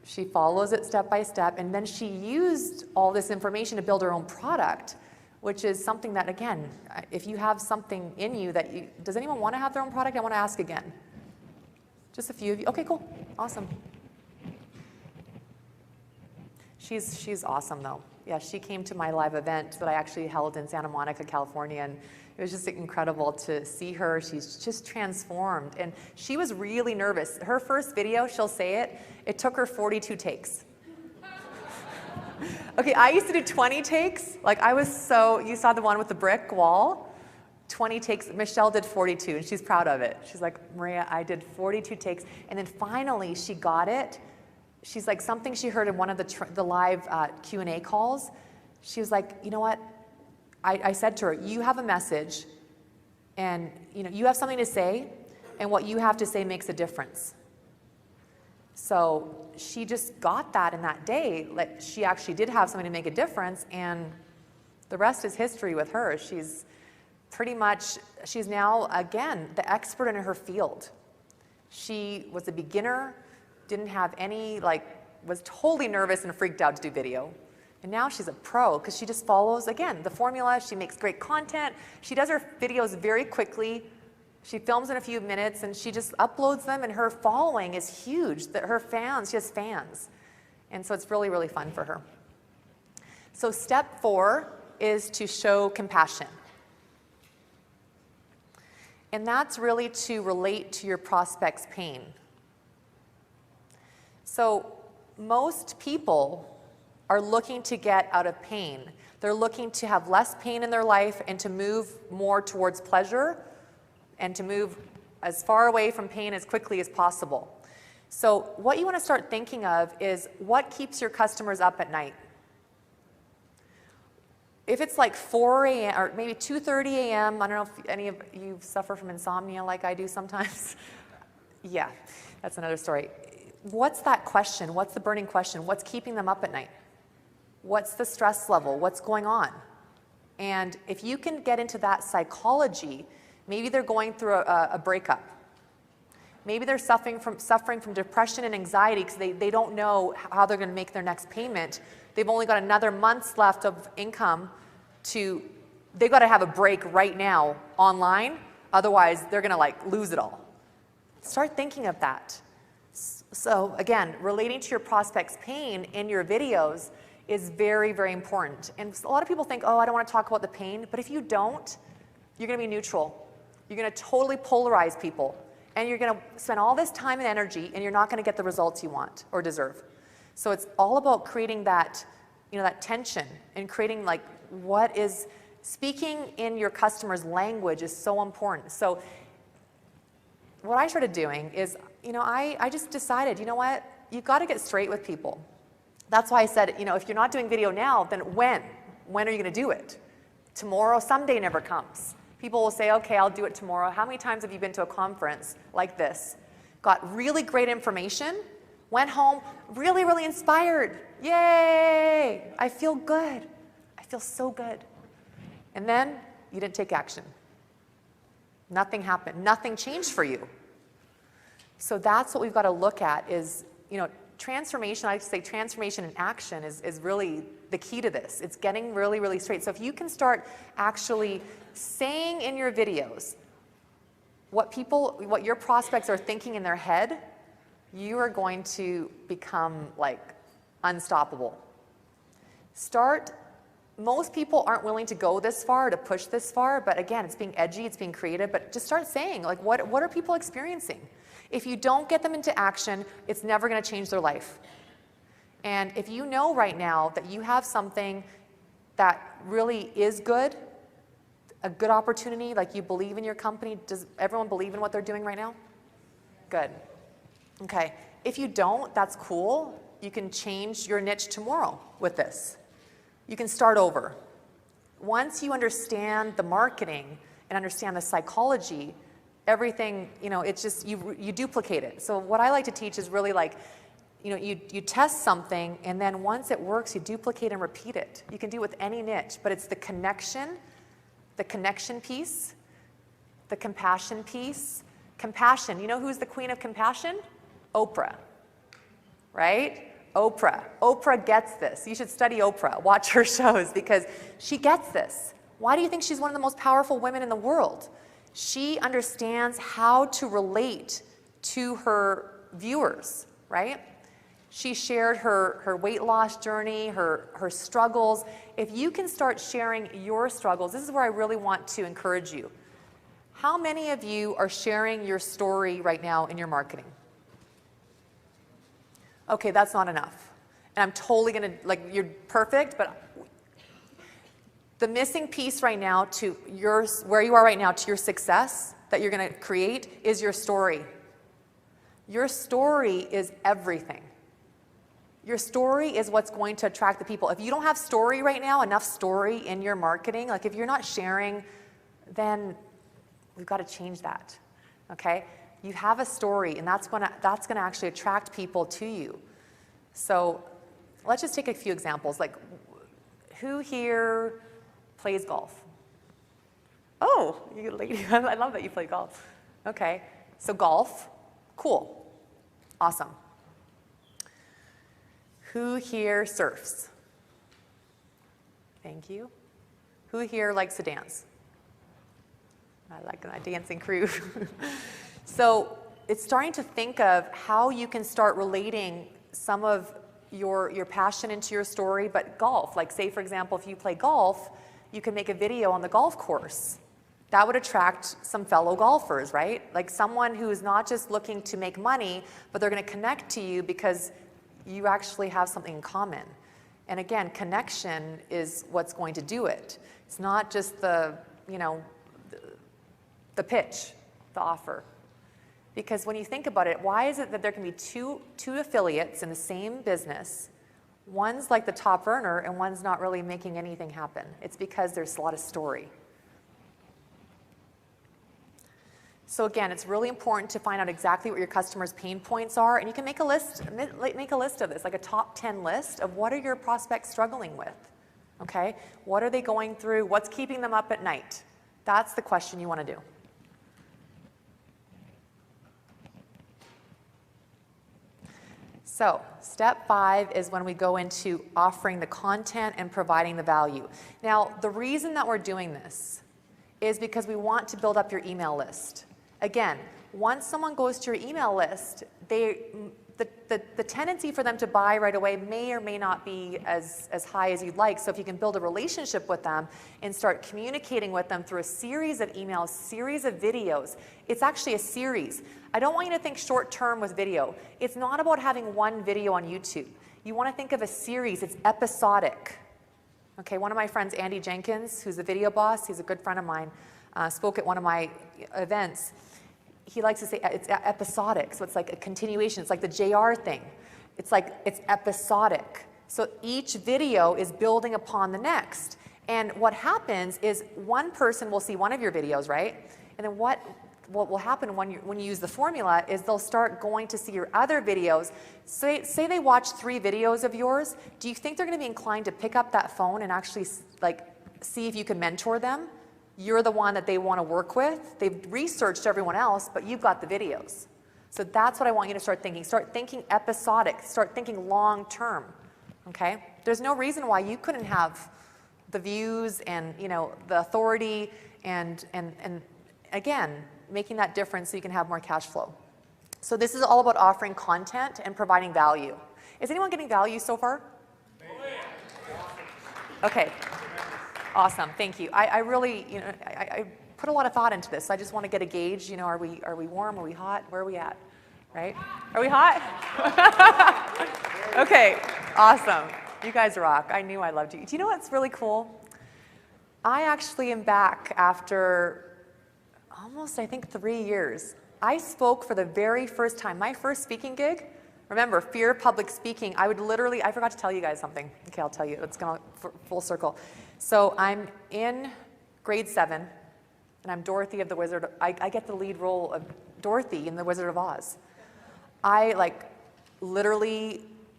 she follows it step by step, and then she used all this information to build her own product, which is something that, again, if you have something in you that does anyone want to have their own product? I want to ask again. Just a few of you. Okay, cool, awesome. She's awesome though. Yeah, she came to my live event that I actually held in Santa Monica, California, and it was just incredible to see her. She's just transformed, and she was really nervous. Her first video, she'll say it took her 42 takes. Okay, I used to do 20 takes. Like, you saw the one with the brick wall? 20 takes. Michelle did 42, and she's proud of it. She's like, Maria, I did 42 takes, and then finally she got it. She's like, something she heard in one of the live Q&A calls. She was like, you know what? I said to her, you have a message, and you have something to say, and what you have to say makes a difference. So she just got that in that day. Like, she actually did have something to make a difference, and the rest is history with her. She's now, again, the expert in her field. She was a beginner, didn't have any, was totally nervous and freaked out to do video. And now she's a pro, because she just follows, again, the formula. She makes great content. She does her videos very quickly, She films in a few minutes and she just uploads them, and her following is huge. Her fans, she has fans. And so it's really, really fun for her. So step 4 is to show compassion. And that's really to relate to your prospect's pain. So most people are looking to get out of pain. They're looking to have less pain in their life and to move more towards pleasure and to move as far away from pain as quickly as possible. So what you want to start thinking of is what keeps your customers up at night. If it's like 4 a.m. or maybe 2:30 a.m., I don't know if any of you suffer from insomnia like I do sometimes. Yeah, that's another story. What's that question? What's the burning question? What's keeping them up at night? What's the stress level? What's going on? And if you can get into that psychology, maybe they're going through a breakup. Maybe they're suffering from depression and anxiety because they don't know how they're going to make their next payment. They've only got another month's left of income they've got to have a break right now online. Otherwise, they're going to like lose it all. Start thinking of that. So again, relating to your prospect's pain in your videos is very, very important. And a lot of people think, oh, I don't want to talk about the pain. But if you don't, you're going to be neutral. You're going to totally polarize people. And you're going to spend all this time and energy, and you're not going to get the results you want or deserve. So it's all about creating that, that tension and creating like what is speaking in your customer's language is so important. So what I started doing is, I just decided, you know what? You've got to get straight with people. That's why I said, if you're not doing video now, then when? When are you going to do it? Tomorrow, someday never comes. People will say, okay, I'll do it tomorrow. How many times have you been to a conference like this? Got really great information, went home, really, really inspired. Yay! I feel good. I feel so good. And then you didn't take action. Nothing happened. Nothing changed for you. So that's what we've got to look at is, transformation. I say transformation in action is really the key to this. It's getting really, really straight. So if you can start actually saying in your videos what your prospects are thinking in their head, you are going to become like unstoppable. Most people aren't willing to go this far, to push this far, but again, it's being edgy, it's being creative, but just start saying, like, what are people experiencing? If you don't get them into action, it's never going to change their life. And if you know right now that you have something that really is good, a good opportunity, like you believe in your company, does everyone believe in what they're doing right now? Good. Okay. If you don't, that's cool. You can change your niche tomorrow with this. You can start over. Once you understand the marketing and understand the psychology, everything, it's just, you duplicate it. So what I like to teach is really like, you test something, and then once it works, you duplicate and repeat it. You can do it with any niche, but it's the connection piece, the compassion piece. Compassion, you know who's the queen of compassion? Oprah, right? Oprah gets this. You should study Oprah, watch her shows, because she gets this. Why do you think she's one of the most powerful women in the world? She understands how to relate to her viewers, right? She shared her weight loss journey, her struggles. If you can start sharing your struggles, this is where I really want to encourage you. How many of you are sharing your story right now in your marketing? Okay, that's not enough. And I'm totally going to, you're perfect, but the missing piece right now to where you are right now to your success that you're going to create is your story. Your story is everything. Your story is what's going to attract the people. If you don't have story right now, enough story in your marketing, like if you're not sharing, then we've got to change that, okay? You have a story, and that's going to actually attract people to you. So let's just take a few examples. Like, who here plays golf? Oh, you lady, I love that you play golf. Okay, so golf, cool, awesome. Who here surfs? Thank you. Who here likes to dance? I like my dancing crew. So it's starting to think of how you can start relating some of your passion into your story, but golf. Like say, for example, if you play golf, you can make a video on the golf course. That would attract some fellow golfers, right? Like someone who is not just looking to make money, but they're going to connect to you because you actually have something in common. And again, connection is what's going to do it. It's not just the pitch, the offer. Because when you think about it, why is it that there can be two affiliates in the same business? One's like the top earner and one's not really making anything happen. It's because there's a lot of story. So again, it's really important to find out exactly what your customers' pain points are, and you can make a list of this, like a top 10 list of what are your prospects struggling with, okay? What are they going through? What's keeping them up at night? That's the question you want to do. So step 5 is when we go into offering the content and providing the value. Now, the reason that we're doing this is because we want to build up your email list. Again, once someone goes to your email list, the tendency for them to buy right away may or may not be as high as you'd like. So if you can build a relationship with them and start communicating with them through a series of emails, series of videos, it's actually a series. I don't want you to think short term with video. It's not about having one video on YouTube. You want to think of a series. It's episodic. Okay, one of my friends, Andy Jenkins, who's a video boss, he's a good friend of mine, spoke at one of my events. He likes to say it's episodic, so it's like a continuation. It's like the JR thing. It's like it's episodic. So each video is building upon the next. And what happens is one person will see one of your videos, right? And then what will happen when you use the formula is they'll start going to see your other videos. Say they watch 3 videos of yours. Do you think they're going to be inclined to pick up that phone and actually see if you can mentor them? You're the one that they want to work with. They've researched everyone else, but you've got the videos. So that's what I want you to start thinking. Start thinking episodic. Start thinking long term. Okay? There's no reason why you couldn't have the views and the authority and again, making that difference so you can have more cash flow. So this is all about offering content and providing value. Is anyone getting value so far? Okay. Awesome, thank you. I really, I put a lot of thought into this. So I just want to get a gauge. Are we warm? Are we hot? Where are we at? Right? Are we hot? Okay, awesome. You guys rock. I knew I loved you. Do you know what's really cool? I actually am back after almost, I think, 3 years. I spoke for the very first time. My first speaking gig. Remember, fear of public speaking. I forgot to tell you guys something. Okay, I'll tell you. It's going full circle. So I'm in grade 7, and I'm Dorothy of the Wizard. I get the lead role of Dorothy in the Wizard of Oz. I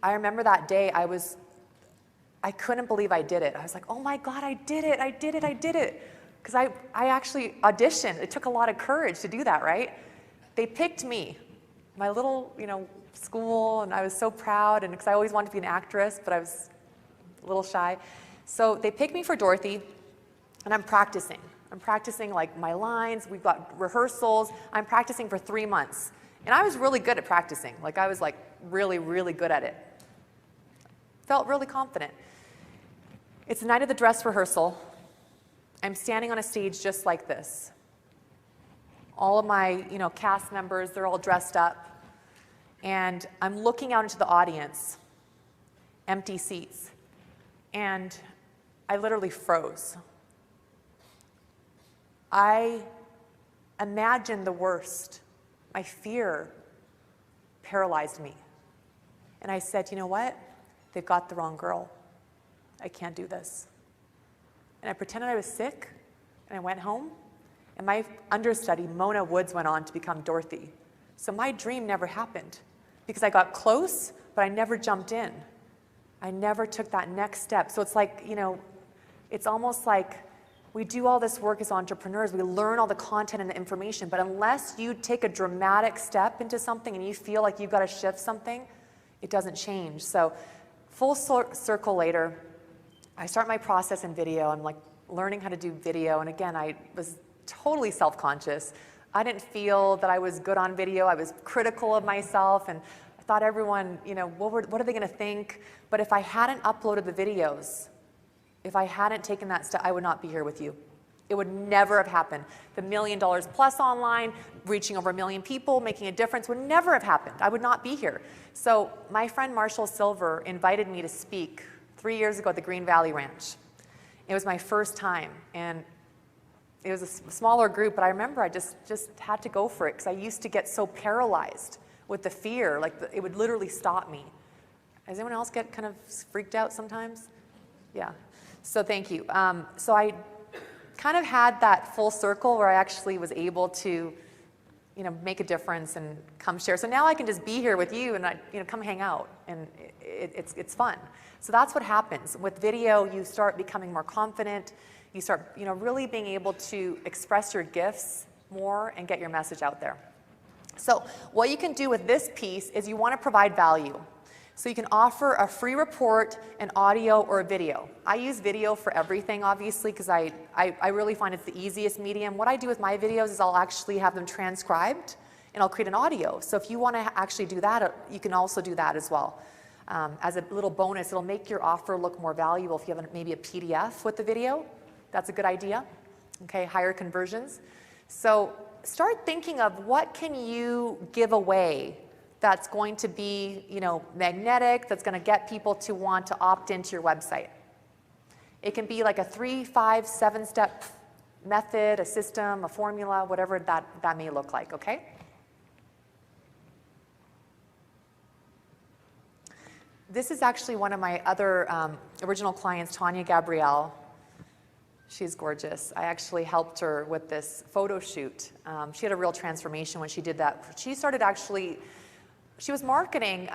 remember that day. I couldn't believe I did it. I was like, oh my God, I did it. Because I actually auditioned. It took a lot of courage to do that, right? They picked me, my little, school, and I was so proud, and because I always wanted to be an actress, but I was a little shy. So they picked me for Dorothy, and I'm practicing. I'm practicing like my lines. We've got rehearsals. I'm practicing for 3 months. And I was really good at practicing. I was really, really good at it. Felt really confident. It's the night of the dress rehearsal. I'm standing on a stage just like this. All of my, cast members, they're all dressed up. And I'm looking out into the audience, empty seats. And I literally froze. I imagined the worst. My fear paralyzed me. And I said, you know what? They've got the wrong girl. I can't do this. And I pretended I was sick, and I went home. And my understudy, Mona Woods, went on to become Dorothy. So my dream never happened because I got close, but I never jumped in. I never took that next step. So it's like, it's almost like we do all this work as entrepreneurs. We learn all the content and the information, but unless you take a dramatic step into something and you feel like you've got to shift something, it doesn't change. So full circle later, I start my process in video. I'm learning how to do video. And again, I was totally self-conscious. I didn't feel that I was good on video. I was critical of myself, and I thought everyone, you know, what are they going to think? But if I hadn't uploaded the videos, if I hadn't taken that step, I would not be here with you. It would never have happened. The $1 million plus online, reaching over 1 million people, making a difference would never have happened. I would not be here. So my friend Marshall Silver invited me to speak 3 years ago at the Green Valley Ranch. It was my first time, and it was a smaller group, but I remember I just had to go for it because I used to get so paralyzed with the fear, like it would literally stop me. Does anyone else get kind of freaked out sometimes? Yeah. So thank you. So I kind of had that full circle where I actually was able to, you know, make a difference and come share. So now I can just be here with you and come hang out, and it's fun. So that's what happens with video. You start becoming more confident. You start, really being able to express your gifts more and get your message out there. So what you can do with this piece is you want to provide value. So you can offer a free report, an audio, or a video. I use video for everything, obviously, because I really find it's the easiest medium. What I do with my videos is I'll actually have them transcribed, and I'll create an audio. So if you want to actually do that, you can also do that as well. As a little bonus, it'll make your offer look more valuable if you have maybe a PDF with the video. That's a good idea. Okay, higher conversions. So start thinking of what can you give away that's going to be, magnetic, that's going to get people to want to opt into your website. It can be like a 3, 5, 7-step method, a system, a formula, whatever that may look like, okay? This is actually one of my other original clients, Tanya Gabrielle. She's gorgeous. I actually helped her with this photo shoot. She had a real transformation when she did that. She was marketing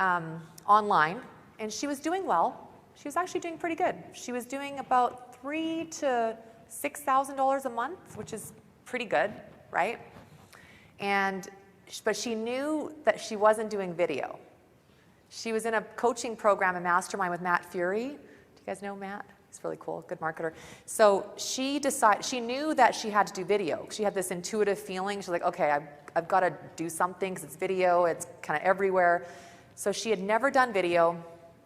online, and she was doing well. She was actually doing pretty good. She was doing about $3,000 to $6,000 a month, which is pretty good, right? But she knew that she wasn't doing video. She was in a coaching program, a mastermind with Matt Fury. Do you guys know Matt? He's really cool, good marketer. So she knew that she had to do video. She had this intuitive feeling. She's like, okay, I've got to do something because it's video, it's kind of everywhere. So she had never done video.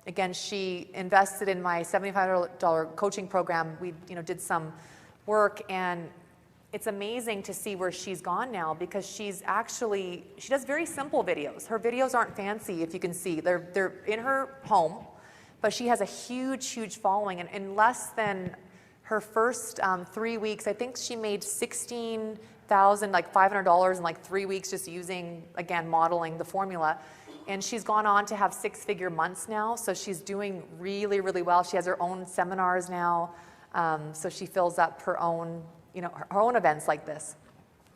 Again, she invested in my $75 coaching program. We did some work, and it's amazing to see where she's gone now, because she does very simple videos. Her videos aren't fancy, if you can see. They're in her home, but she has a huge, huge following. And in less than her first 3 weeks, I think she made $16,500 in like 3 weeks just using, again, modeling the formula. And she's gone on to have 6-figure months now, so she's doing really, really well. She has her own seminars now, so she fills up her own, her own events like this.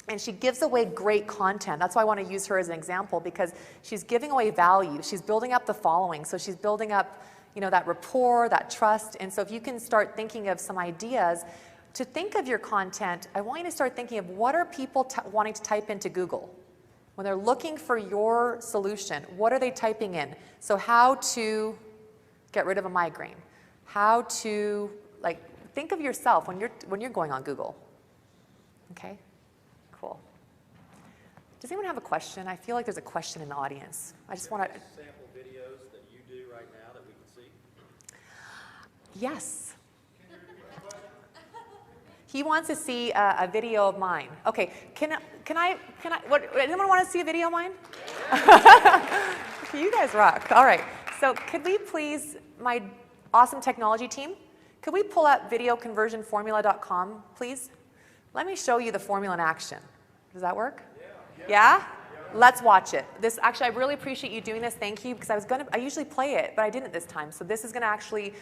And she gives away great content. That's why I want to use her as an example, because she's giving away value. She's building up the following, so she's building up, that rapport, that trust. And so if you can start thinking of some ideas to think of your content, I want you to start thinking of what are people wanting to type into Google. When they're looking for your solution, what are they typing in? So how to get rid of a migraine. How to, think of yourself when you're going on Google. Okay? Cool. Does anyone have a question? I feel like there's a question in the audience. I just want to... Sample videos that you do right now that we can see? Yes. He wants to see a video of mine. Okay, can I, anyone want to see a video of mine? You guys rock. All right, so could we please, my awesome technology team, could we pull up videoconversionformula.com, please? Let me show you the formula in action. Does that work? Yeah? Let's watch it. Actually, I really appreciate you doing this. Thank you, because I usually play it, but I didn't this time. So this is going to actually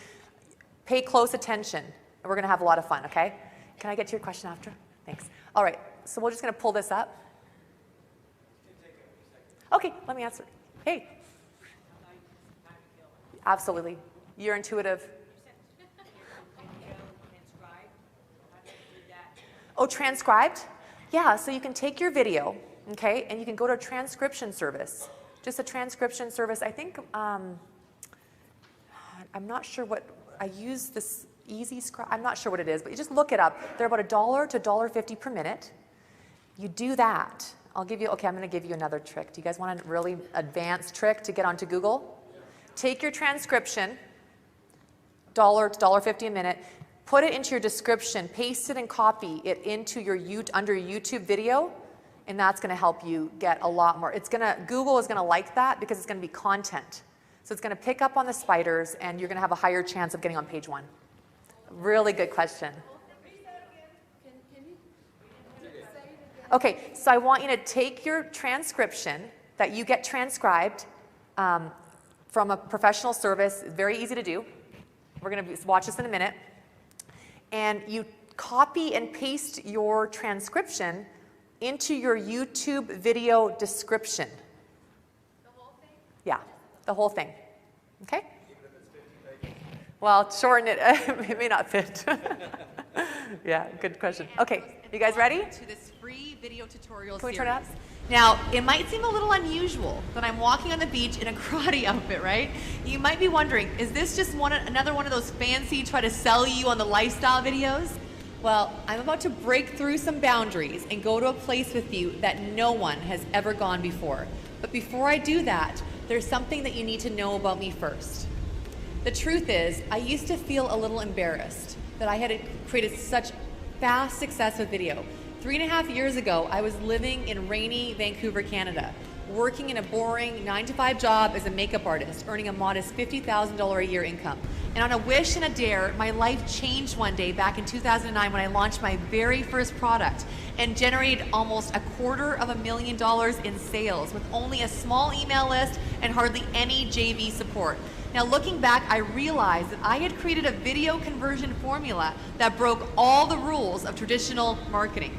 pay close attention, and we're going to have a lot of fun, okay? Can I get to your question after? Thanks. All right, so we're just going to pull this up. Okay, let me answer. Hey. Absolutely. You're intuitive. Oh, transcribed? Yeah, so you can take your video, okay, and you can go to a transcription service. Just a transcription service. I think, I'm not sure what, I use this Easy Scribe, I'm not sure what it is, but you just look it up. They're about $1 to $1.50 per minute. You do that. Okay, I'm going to give you another trick. Do you guys want a really advanced trick to get onto Google? Take your transcription, $1 to $1.50 a minute, put it into your description, paste it and copy it into your under your YouTube video, and that's going to help you get a lot more. Google is going to like that because it's going to be content. So it's going to pick up on the spiders, and you're going to have a higher chance of getting on page 1. Really good question. Okay, so I want you to take your transcription that you get transcribed from a professional service. It's very easy to do. We're going to watch this in a minute. And you copy and paste your transcription into your YouTube video description. The whole thing? Yeah, the whole thing. Okay? Well, shorten it. It may not fit. Yeah, good question. Okay, you guys ready? To this free video tutorial Can we series. turn it up? Now, it might seem a little unusual that I'm walking on the beach in a karate outfit, right? You might be wondering, is this just another one of those fancy try to sell you on the lifestyle videos? Well, I'm about to break through some boundaries and go to a place with you that no one has ever gone before. But before I do that, there's something that you need to know about me first. The truth is, I used to feel a little embarrassed that I had created such fast success with video. 3.5 years ago, I was living in rainy Vancouver, Canada, working in a boring 9-to-5 job as a makeup artist, earning a modest $50,000 a year income. And on a wish and a dare, my life changed one day back in 2009 when I launched my very first product and generated almost $250,000 in sales with only a small email list and hardly any JV support. Now, looking back, I realized that I had created a video conversion formula that broke all the rules of traditional marketing.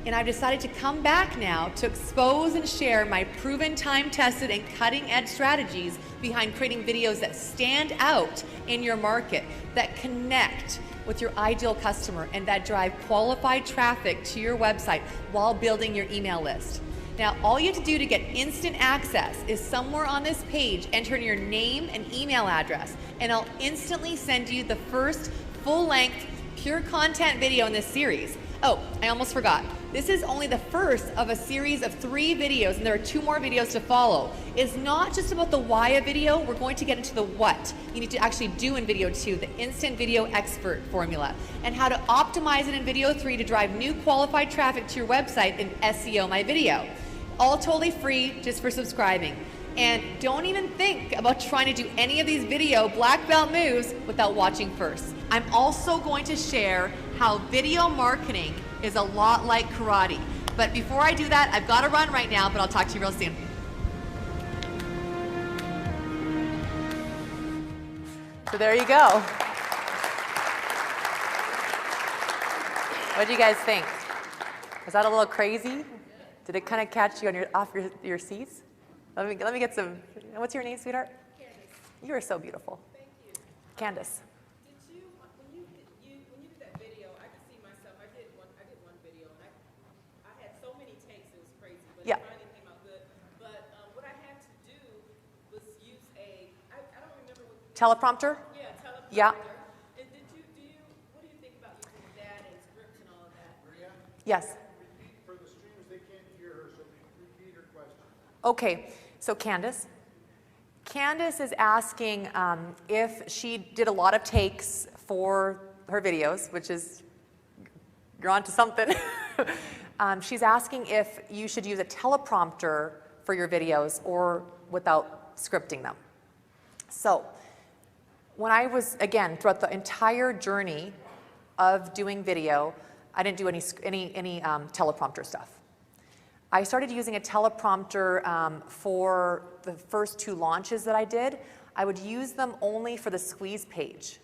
And I've decided to come back now to expose and share my proven, time-tested, and cutting-edge strategies behind creating videos that stand out in your market, that connect with your ideal customer, and that drive qualified traffic to your website while building your email list. Now, all you have to do to get instant access is somewhere on this page, enter in your name and email address, and I'll instantly send you the first full-length, pure content video in this series. Oh, I almost forgot. This is only the first of a series of 3 videos, and there are 2 more videos to follow. It's not just about the why of video, we're going to get into the what you need to actually do in video 2, the instant video expert formula, and how to optimize it in video 3 to drive new qualified traffic to your website and SEO my video. All totally free, just for subscribing. And don't even think about trying to do any of these video black belt moves without watching first. I'm also going to share how video marketing is a lot like karate. But before I do that, I've got to run right now, but I'll talk to you real soon. So there you go. What do you guys think? Was that a little crazy? Did it kind of catch you on off your seats? Let me get some. What's your name, sweetheart? Candace. You are so beautiful. Thank you. Candace. Did you when you did that video? I could see myself. I did one video, and I had so many takes. It was crazy, but Yeah. it finally came out good. But what I had to do was use I don't remember what. Teleprompter? Yeah, teleprompter. Yeah. And what do you think about using that and scripts and all of that? Yes. For the streamers, they can't hear her, so repeat her question. Okay, so Candace. Candace is asking if she did a lot of takes for her videos, which is, you're on to something. She's asking if you should use a teleprompter for your videos or without scripting them. So, when I was, again, throughout the entire journey of doing video, I didn't do any teleprompter stuff. I started using a teleprompter for the first 2 launches that I did. I would use them only for the squeeze page,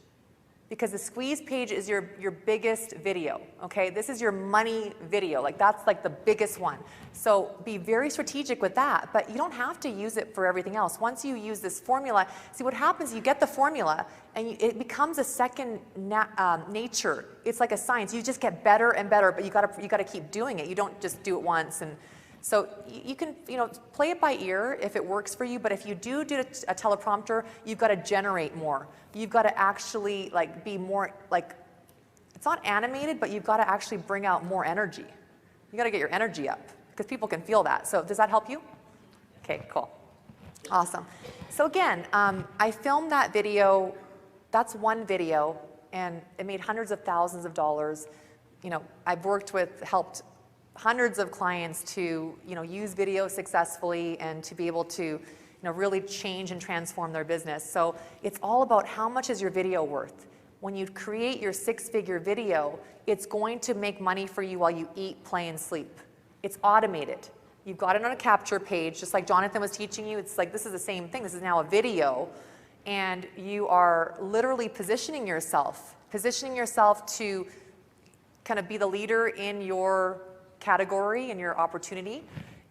because the squeeze page is your biggest video, okay? This is your money video, like that's like the biggest one. So be very strategic with that, but you don't have to use it for everything else. Once you use this formula, see what happens, you get the formula and it becomes a second nature. It's like a science, you just get better and better, but you gotta keep doing it. You don't just do it once and So you can, play it by ear if it works for you, but if you do a teleprompter, you've got to generate more. You've got to actually be more, it's not animated, but you've got to actually bring out more energy. You got to get your energy up because people can feel that. So does that help you? Okay, cool. Awesome. So again, I filmed that video. That's one video, and it made hundreds of thousands of dollars. I've helped hundreds of clients to, use video successfully and to be able to, really change and transform their business. So it's all about how much is your video worth. When you create your 6-figure video, it's going to make money for you while you eat, play, and sleep. It's automated. You've got it on a capture page, just like Jonathan was teaching you. It's like this is the same thing. This is now a video, and you are literally positioning yourself to kind of be the leader in your category and your opportunity,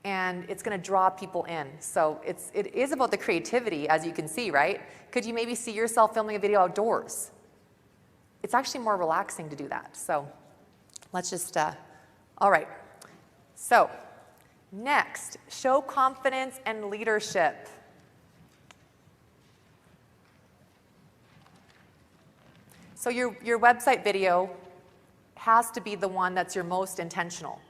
and it's going to draw people in. So it is about the creativity, as you can see, right? Could you maybe see yourself filming a video outdoors? It's actually more relaxing to do that. So let's just, all right. So next, show confidence and leadership. So your website video has to be the one that's your most intentional.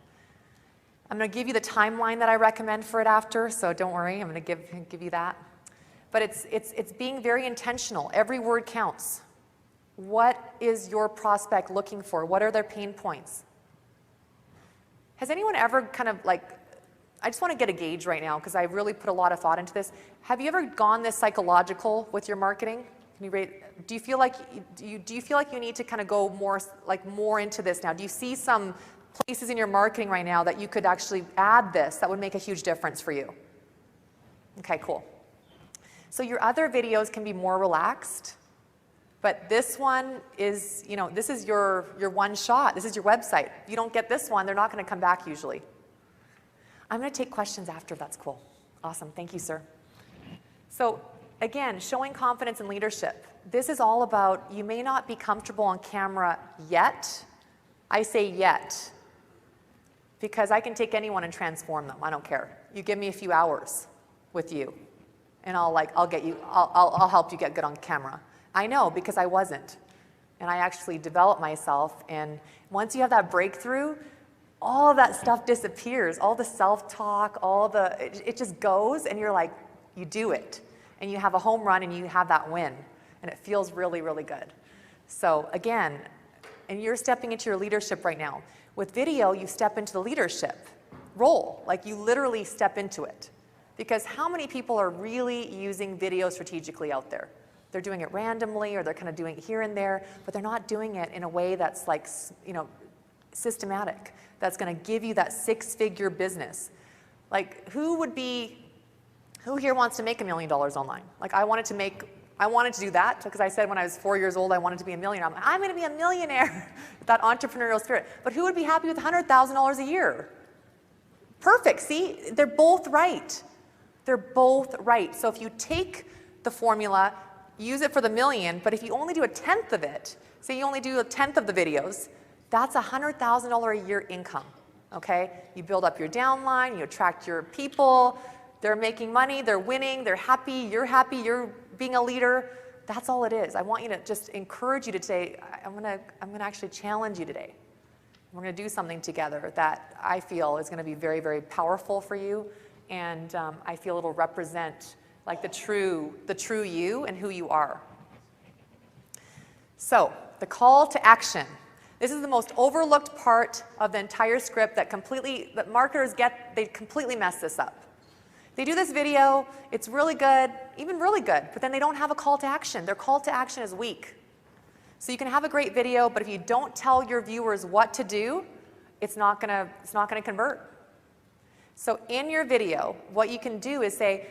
I'm going to give you the timeline that I recommend for it after, so don't worry, I'm going to give you that. But it's being very intentional. Every word counts. What is your prospect looking for? What are their pain points? Has anyone ever kind of I just want to get a gauge right now because I really put a lot of thought into this. Have you ever gone this psychological with your marketing? Can you rate, do you feel like you need to kind of go more into this now? Do you see some places in your marketing right now that you could actually add this that would make a huge difference for you? Okay, cool. So your other videos can be more relaxed. But this one is, this is your one shot. This is your website. If you don't get this one, they're not going to come back usually. I'm going to take questions after, if that's cool. Awesome. Thank you, sir. So again, showing confidence and leadership. This is all about, you may not be comfortable on camera yet. I say yet, because I can take anyone and transform them. I don't care. You give me a few hours with you, and I'll help you get good on camera. I know, because I wasn't. And I actually developed myself, and once you have that breakthrough, all of that stuff disappears. All the self-talk, it just goes, and you're like, you do it. And you have a home run, and you have that win. And it feels really, really good. So again, and you're stepping into your leadership right now. With video, you step into the leadership role. You literally step into it. Because how many people are really using video strategically out there? They're doing it randomly, or they're kind of doing it here and there, but they're not doing it in a way that's systematic, that's going to give you that 6-figure business. Who here wants to make $1 million online? I wanted to do that because I said when I was 4 years old I wanted to be a millionaire. I'm going to be a millionaire, that entrepreneurial spirit. But who would be happy with $100,000 a year? Perfect. See, they're both right. They're both right. So if you take the formula, use it for the million, but if you only do 1/10 of it, say you only do 1/10 of the videos, that's $100,000 a year income, okay? You build up your downline, you attract your people, they're making money, they're winning, they're happy, you're being a leader. That's all it is. I want you to just encourage you to say, I'm gonna actually challenge you today. We're gonna do something together that I feel is gonna be very, very powerful for you, and I feel it'll represent the true you and who you are. So, the call to action. This is the most overlooked part of the entire script that marketers they completely mess this up. They do this video, it's really good, even really good, but then they don't have a call to action. Their call to action is weak. So you can have a great video, but if you don't tell your viewers what to do, it's not gonna convert. So in your video, what you can do is say,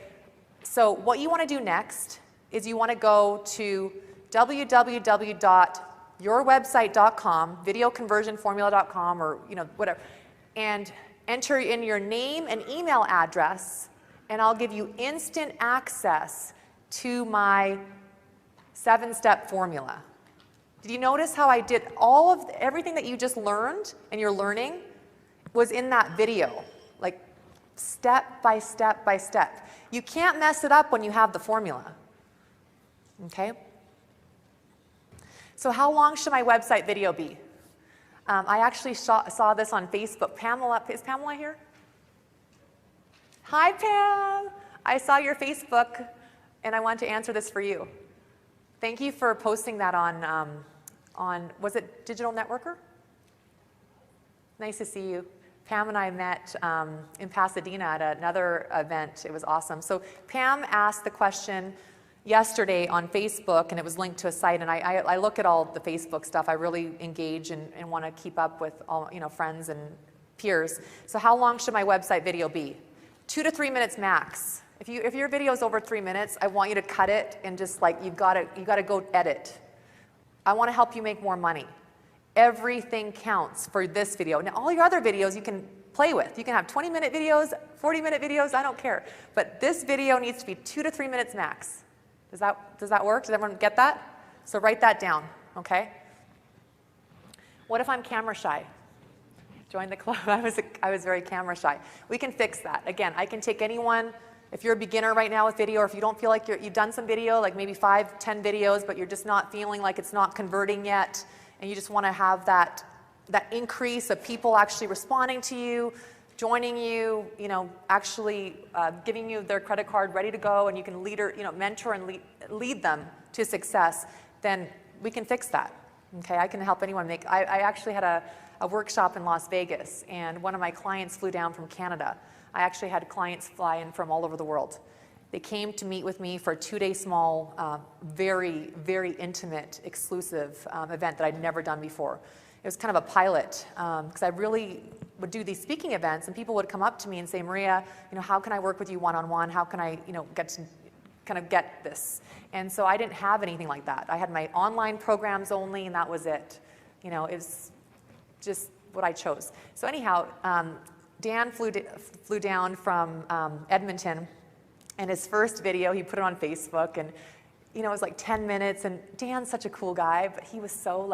so what you want to do next is you want to go to www.yourwebsite.com, videoconversionformula.com, or whatever, and enter in your name and email address, and I'll give you instant access to my 7-step formula. Did you notice how I did everything that you just learned and you're learning was in that video? step by step by step. You can't mess it up when you have the formula. Okay? So how long should my website video be? I actually saw this on Facebook. Pamela, is Pamela here? Hi, Pam. I saw your Facebook, and I wanted to answer this for you. Thank you for posting that on was it Digital Networker? Nice to see you. Pam and I met in Pasadena at another event. It was awesome. So Pam asked the question yesterday on Facebook, and it was linked to a site, and I look at all the Facebook stuff. I really engage and want to keep up with all, friends and peers. So how long should my website video be? 2 to 3 minutes max. If your video is over 3 minutes, I want you to cut it and just you gotta go edit. I want to help you make more money. Everything counts for this video. Now all your other videos you can play with. You can have 20-minute videos, 40-minute videos, I don't care. But this video needs to be 2 to 3 minutes max. Does that work? Does everyone get that? So write that down, okay? What if I'm camera shy? Join the club. I was very camera shy. We can fix that. Again, I can take anyone. If you're a beginner right now with video, or if you don't feel like you've done some video, like maybe 5, 10 videos, but you're just not feeling like it's not converting yet, and you just want to have that increase of people actually responding to you, joining you, actually giving you their credit card ready to go, and you can mentor and lead them to success, then we can fix that. Okay, I can help anyone make. I actually had a workshop in Las Vegas, and one of my clients flew down from Canada. I actually had clients fly in from all over the world. They came to meet with me for a 2-day small, very, very intimate, exclusive event that I'd never done before. It was kind of a pilot, because I really would do these speaking events, and people would come up to me and say, Maria, how can I work with you one-on-one? How can I, get to kind of get this? And so I didn't have anything like that. I had my online programs only, and that was it. It was just what I chose. So anyhow, Dan flew down from Edmonton, and his first video, he put it on Facebook, and it was like 10 minutes, and Dan's such a cool guy, but he was so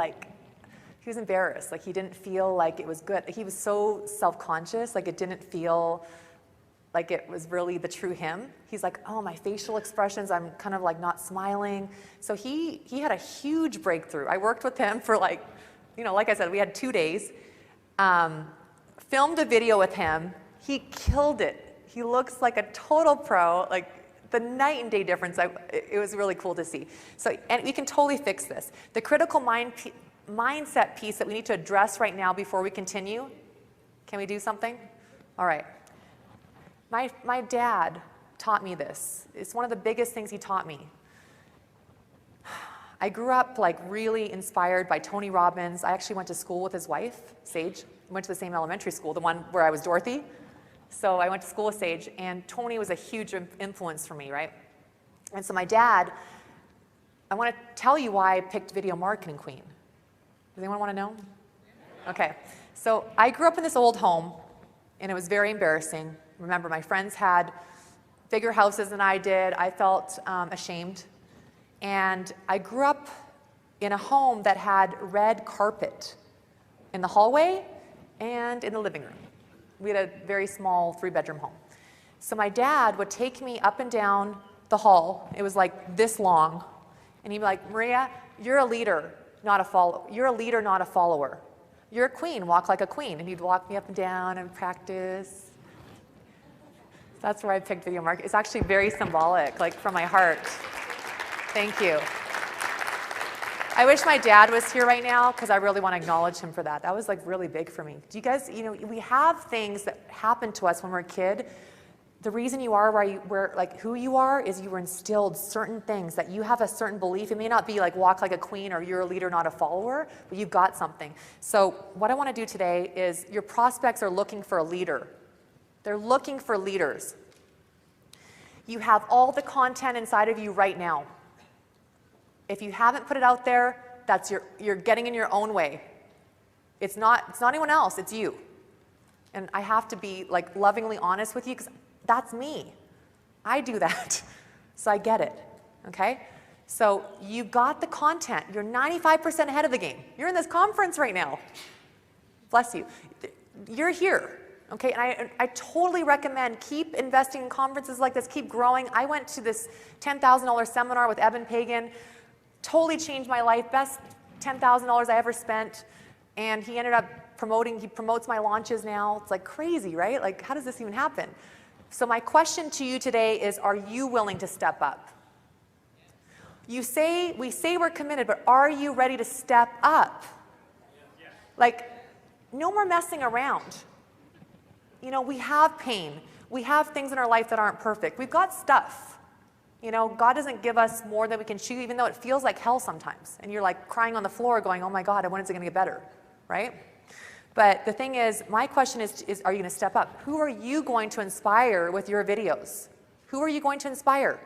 he was embarrassed. He didn't feel like it was good. He was so self-conscious, it didn't feel like it was really the true him. He's like, oh, my facial expressions, I'm kind of not smiling. So he had a huge breakthrough. I worked with him for like I said, we had 2 days. Filmed a video with him. He killed it. He looks like a total pro, the night and day difference. It was really cool to see. So, and we can totally fix this. The critical mindset piece that we need to address right now before we continue. Can we do something? All right. My dad taught me this. It's one of the biggest things he taught me. I grew up really inspired by Tony Robbins. I actually went to school with his wife, Sage. We went to the same elementary school, the one where I was Dorothy. So I went to school with Sage, and Tony was a huge influence for me, right? And so my dad, I want to tell you why I picked Video Marketing Queen. Does anyone want to know? Okay. So I grew up in this old home, and it was very embarrassing. Remember, my friends had bigger houses than I did. I felt ashamed. And I grew up in a home that had red carpet in the hallway and in the living room. We had a very small 3-bedroom home. So my dad would take me up and down the hall. It was like this long. And he'd be like, Maria, you're a leader, not a follower. You're a leader, not a follower. You're a queen, walk like a queen. And he'd walk me up and down and practice. That's where I picked Video Marketing. It's actually very symbolic, from my heart. Thank you. I wish my dad was here right now, because I really want to acknowledge him for that. That was really big for me. Do you guys, we have things that happen to us when we're a kid. The reason you are who you are is you were instilled certain things, that you have a certain belief. It may not be walk like a queen or you're a leader, not a follower, but you've got something. So what I want to do today is, your prospects are looking for a leader. They're looking for leaders. You have all the content inside of you right now. If you haven't put it out there, you're getting in your own way. It's not anyone else, it's you. And I have to be lovingly honest with you, because that's me. I do that. So I get it. Okay? So you got the content. You're 95% ahead of the game. You're in this conference right now. Bless you. You're here. Okay, and I totally recommend keep investing in conferences like this, keep growing. I went to this $10,000 seminar with Eben Pagan, totally changed my life, best $10,000 I ever spent, and he ended up he promotes my launches now. It's like crazy, right? Like, how does this even happen? So my question to you today is, are you willing to step up? We say we're committed, but are you ready to step up? Like, no more messing around. You know, we have pain. We have things in our life that aren't perfect. We've got stuff. You know, God doesn't give us more than we can chew, even though it feels like hell sometimes. And you're like crying on the floor going, oh my God, when is it going to get better? Right? But the thing is, my question is are you going to step up? Who are you going to inspire with your videos? Who are you going to inspire?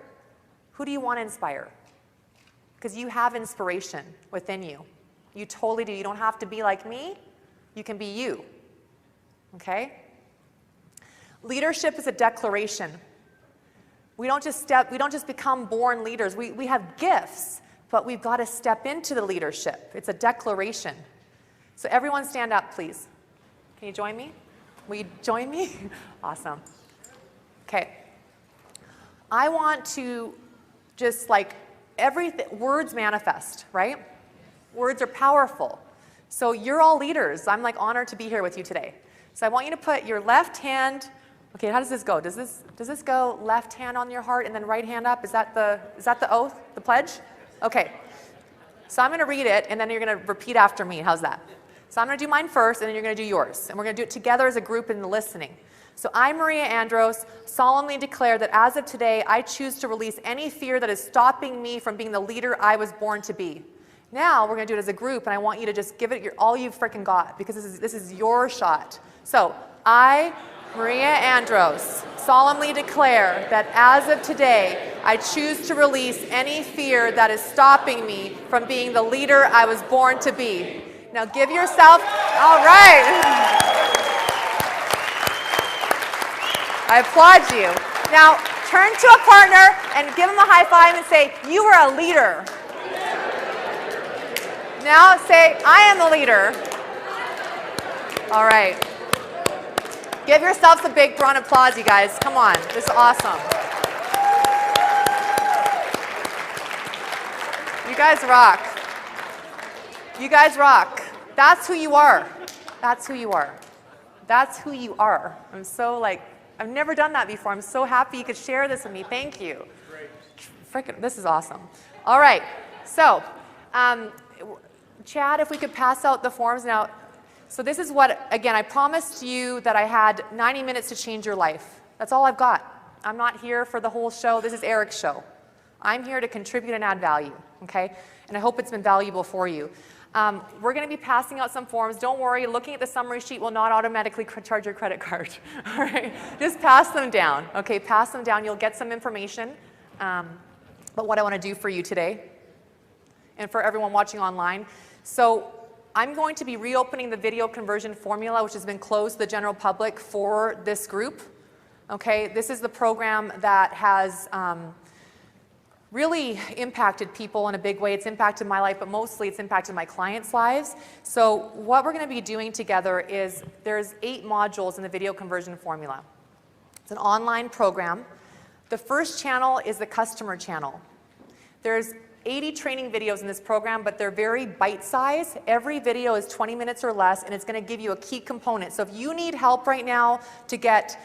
Who do you want to inspire? Because you have inspiration within you. You totally do. You don't have to be like me. You can be you. Okay? Leadership is a declaration. We don't just become born leaders. We have gifts, but we've got to step into the leadership. It's a declaration. So everyone stand up, please. Can you join me? Will you join me? Awesome. Okay. I want to just like words manifest, right? Words are powerful. So you're all leaders. I'm like honored to be here with you today. So I want you to put your left hand, okay, how does this go? Does this go left hand on your heart and then right hand up? Is that the oath, the pledge? Okay. So I'm going to read it and then you're going to repeat after me. How's that? So I'm going to do mine first and then you're going to do yours. And we're going to do it together as a group in the listening. So I, Maria Andros, solemnly declare that as of today, I choose to release any fear that is stopping me from being the leader I was born to be. Now we're going to do it as a group, and I want you to just give it all you've freaking got, because this is your shot. So I, Maria Andros, solemnly declare that as of today, I choose to release any fear that is stopping me from being the leader I was born to be. Now give yourself, all right. I applaud you. Now turn to a partner and give them a high five and say, you are a leader. Now say, I am the leader. All right. Give yourselves a big round of applause, you guys. Come on. This is awesome. You guys rock. You guys rock. That's who you are. That's who you are. That's who you are. I'm so like, I've never done that before. I'm so happy you could share this with me. Thank you. Frickin', this is awesome. All right. So, Chad, if we could pass out the forms now. So this is what, again, I promised you that I had 90 minutes to change your life. That's all I've got. I'm not here for the whole show. This is Eric's show. I'm here to contribute and add value, okay? And I hope it's been valuable for you. We're going to be passing out some forms. Don't worry, looking at the summary sheet will not automatically charge your credit card, all right? Just pass them down, okay? Pass them down. You'll get some information about what I want to do for you today and for everyone watching online. So I'm going to be reopening the video conversion formula, which has been closed to the general public for this group. Okay, this is the program that has really impacted people in a big way. It's impacted my life, but mostly it's impacted my clients' lives. So what we're going to be doing together is there's 8 modules in the video conversion formula. It's an online program. The first channel is the customer channel. There's 80 training videos in this program, but they're very bite-sized. Every video is 20 minutes or less, and it's going to give you a key component. So if you need help right now to get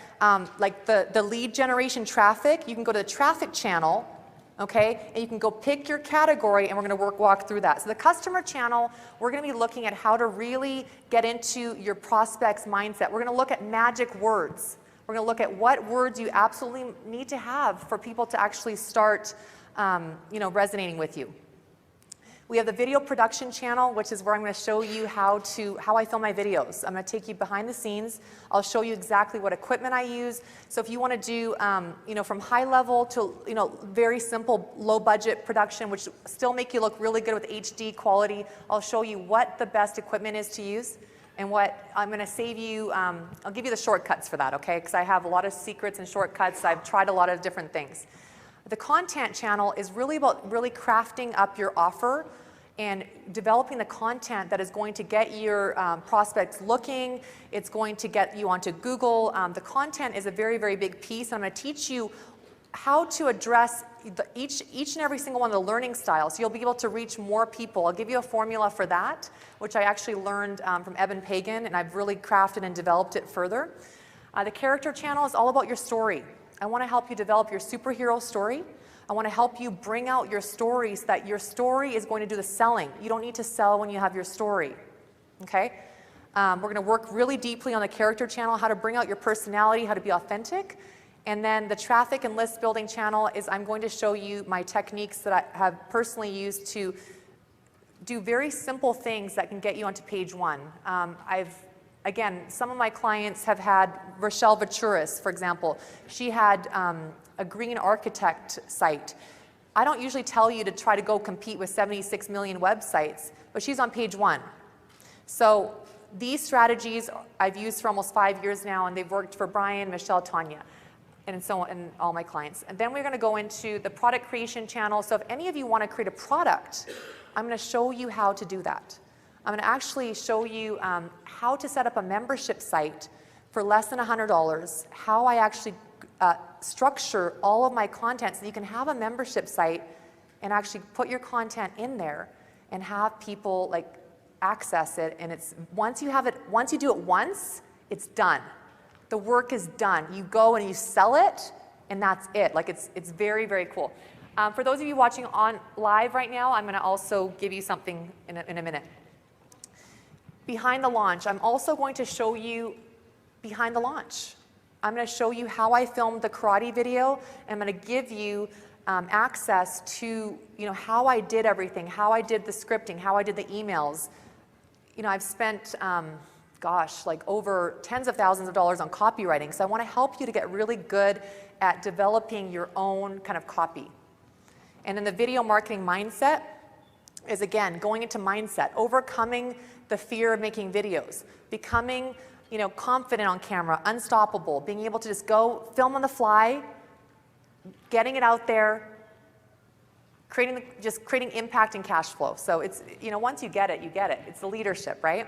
like the lead generation traffic, you can go to the traffic channel, okay, and you can go pick your category, and we're going to walk through that. So the customer channel, we're going to be looking at how to really get into your prospect's mindset. We're going to look at magic words. We're going to look at what words you absolutely need to have for people to actually start resonating with you. We have the video production channel, which is where I'm going to show you how I film my videos. I'm going to take you behind the scenes. I'll show you exactly what equipment I use. So if you want to do, from high level to, very simple, low budget production, which still make you look really good with HD quality, I'll show you what the best equipment is to use and what I'm going to save you. I'll give you the shortcuts for that, okay? Because I have a lot of secrets and shortcuts. I've tried a lot of different things. The content channel is really about really crafting up your offer and developing the content that is going to get your prospects looking. It's going to get you onto Google. The content is a very, very big piece. I'm going to teach you how to address each and every single one of the learning styles. So you'll be able to reach more people. I'll give you a formula for that, which I actually learned from Eben Pagan, and I've really crafted and developed it further. The character channel is all about your story. I want to help you develop your superhero story. I want to help you bring out your stories, so that your story is going to do the selling. You don't need to sell when you have your story, okay? We're going to work really deeply on the character channel, how to bring out your personality, how to be authentic. And then the traffic and list building channel is I'm going to show you my techniques that I have personally used to do very simple things that can get you onto page one. Again, some of my clients have had Rochelle Vaturis, for example. She had a green architect site. I don't usually tell you to try to go compete with 76 million websites, but she's on page one. So these strategies I've used for almost 5 years now, and they've worked for Brian, Michelle, Tanya, and so on, and all my clients. And then we're going to go into the product creation channel. So if any of you want to create a product, I'm going to show you how to do that. I'm going to actually show you how to set up a membership site for less than $100, how I actually structure all of my content so that you can have a membership site and actually put your content in there and have people like access it. And it's once you do it once, it's done. The work is done. You go and you sell it, and that's it. Like it's very, very cool. For those of you watching on live right now, I'm going to also give you something in a minute. Behind the launch, I'm also going to show you behind the launch. I'm going to show you how I filmed the karate video. I'm going to give you access to how I did everything, how I did the scripting, how I did the emails. I've spent like over tens of thousands of dollars on copywriting. So I want to help you to get really good at developing your own kind of copy. And then the video marketing mindset is, again, going into mindset, overcoming the fear of making videos, becoming confident on camera, unstoppable, being able to just go film on the fly, getting it out there, just creating impact and cash flow. So it's, once you get it, you get it. It's the leadership, right?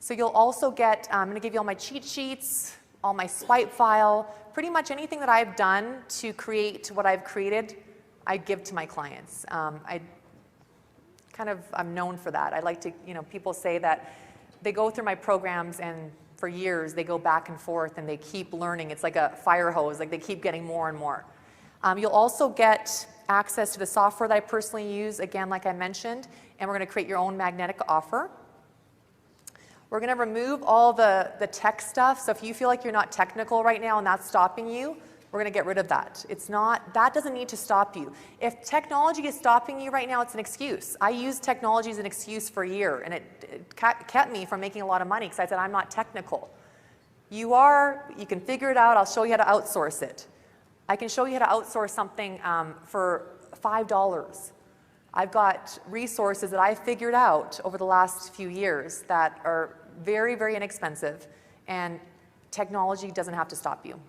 So you'll also get, I'm going to give you all my cheat sheets, all my swipe file, pretty much anything that I've done to create what I've created, I give to my clients. I'm known for that. I like to, people say that they go through my programs and for years they go back and forth and they keep learning. It's like a fire hose, like they keep getting more and more. You'll also get access to the software that I personally use, again, like I mentioned, and we're going to create your own magnetic offer. We're going to remove all the tech stuff. So if you feel like you're not technical right now and that's stopping you, we're going to get rid of that. That doesn't need to stop you. If technology is stopping you right now, it's an excuse. I used technology as an excuse for a year, and it kept me from making a lot of money because I said, I'm not technical. You can figure it out. I'll show you how to outsource it. I can show you how to outsource something for $5. I've got resources that I've figured out over the last few years that are very, very inexpensive, and technology doesn't have to stop you.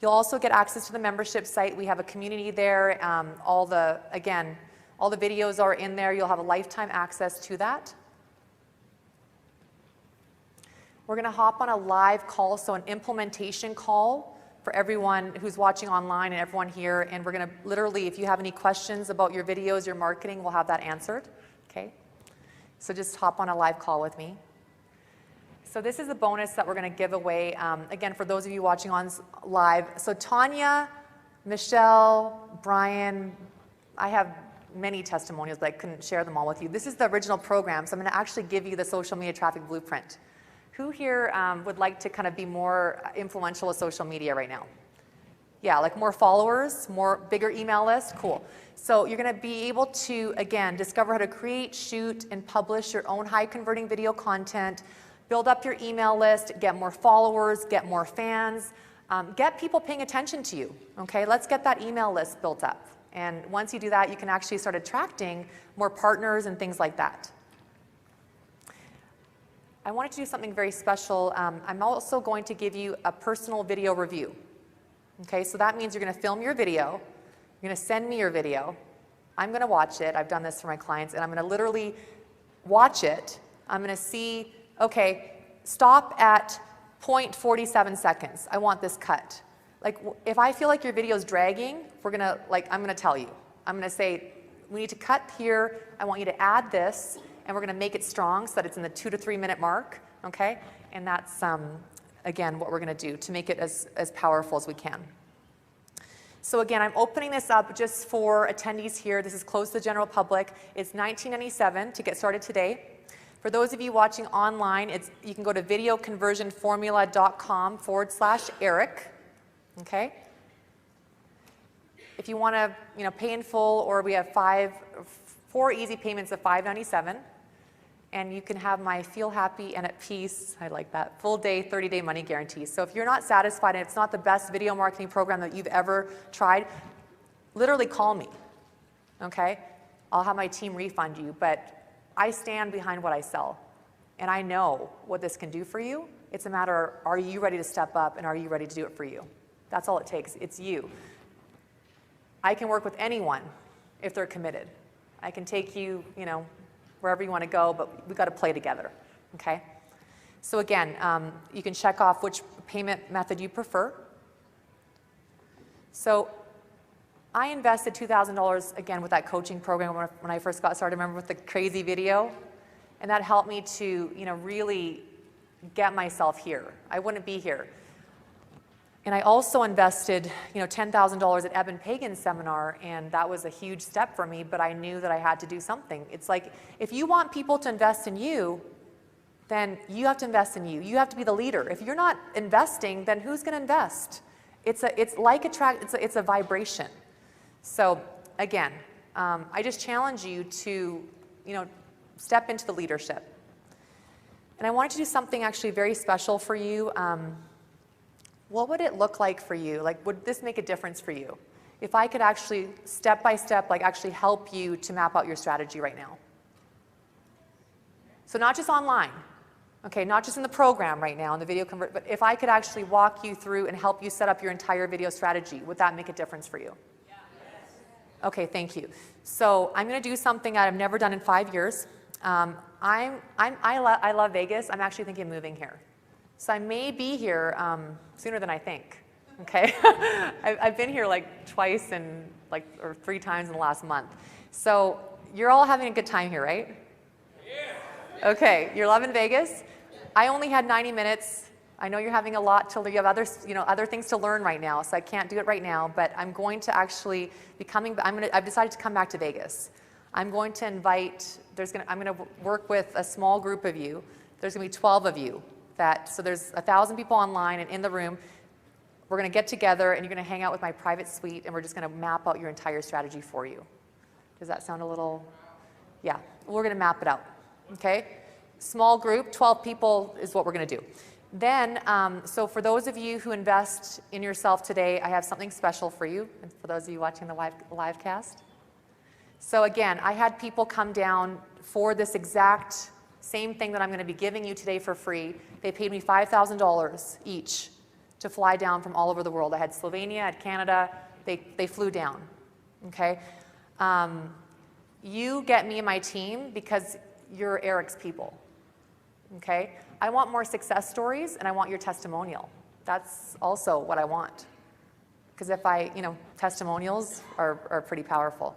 You'll also get access to the membership site. We have a community there. All the videos are in there. You'll have a lifetime access to that. We're going to hop on a live call, so an implementation call for everyone who's watching online and everyone here. And we're going to literally, if you have any questions about your videos, your marketing, we'll have that answered. Okay? So just hop on a live call with me. So this is a bonus that we're going to give away, again, for those of you watching on live. So Tanya, Michelle, Brian, I have many testimonials, but I couldn't share them all with you. This is the original program, so I'm going to actually give you the social media traffic blueprint. Who here would like to kind of be more influential with social media right now? Yeah, like more followers, bigger email list? Cool. So you're going to be able to, again, discover how to create, shoot, and publish your own high-converting video content, build up your email list, get more followers, get more fans, get people paying attention to you, okay? Let's get that email list built up. And once you do that, you can actually start attracting more partners and things like that. I wanted to do something very special. I'm also going to give you a personal video review. Okay, so that means you're going to film your video, you're going to send me your video, I'm going to watch it. I've done this for my clients, and I'm going to literally watch it. I'm going to see, okay, stop at 0.47 seconds. I want this cut. Like, if I feel like your video is dragging, I'm going to tell you. I'm going to say, we need to cut here. I want you to add this, and we're going to make it strong so that it's in the 2 to 3 minute mark, okay? And that's, again, what we're going to do to make it as powerful as we can. So again, I'm opening this up just for attendees here. This is closed to the general public. It's $19.97 to get started today. For those of you watching online, you can go to videoconversionformula.com/Eric. Okay? If you want to, pay in full, or we have 4 easy payments of $5.97. And you can have my feel happy and at peace, I like that, full day, 30-day money guarantee. So if you're not satisfied and it's not the best video marketing program that you've ever tried, literally call me, okay? I'll have my team refund you, but I stand behind what I sell. And I know what this can do for you. It's a matter of, are you ready to step up, and are you ready to do it for you? That's all it takes. It's you. I can work with anyone if they're committed. I can take you, wherever you want to go, but we've got to play together, okay? So again, you can check off which payment method you prefer. So I invested $2,000, again, with that coaching program when I first got started, remember, with the crazy video? And that helped me to, really get myself here. I wouldn't be here. And I also invested, $10,000 at Eben Pagan's seminar, and that was a huge step for me, but I knew that I had to do something. It's like, if you want people to invest in you, then you have to invest in you. You have to be the leader. If you're not investing, then who's going to invest? It's a vibration. So again, I just challenge you to, step into the leadership. And I wanted to do something actually very special for you. What would it look like for you? Like, would this make a difference for you? If I could actually, step by step, actually help you to map out your strategy right now. So not just online, okay, not just in the program right now, in the video convert, but if I could actually walk you through and help you set up your entire video strategy, would that make a difference for you? Yeah. Okay, thank you. So I'm going to do something I've never done in 5 years. I love Vegas. I'm actually thinking of moving here. So I may be here sooner than I think, okay? I've been here twice or 3 times in the last month. So you're all having a good time here, right? Yeah. Okay, you're loving Vegas? I only had 90 minutes. I know you're having a lot you have other things to learn right now, so I can't do it right now, but I'm going to actually be coming, I've decided to come back to Vegas. I'm going to invite, I'm going to work with a small group of you. There's going to be 12 of you. So there's 1,000 people online, and in the room, we're going to get together, and you're going to hang out with my private suite, and we're just going to map out your entire strategy for you. Does that sound a little? Yeah, we're going to map it out, okay? Small group, 12 people is what we're going to do. Then, so for those of you who invest in yourself today, I have something special for you, and for those of you watching the live cast. So again, I had people come down for this exact same thing that I'm going to be giving you today for free. They paid me $5,000 each to fly down from all over the world. I had Slovenia, I had Canada. They flew down, okay? You get me and my team because you're Eric's people, okay? I want more success stories, and I want your testimonial. That's also what I want. Because testimonials are pretty powerful.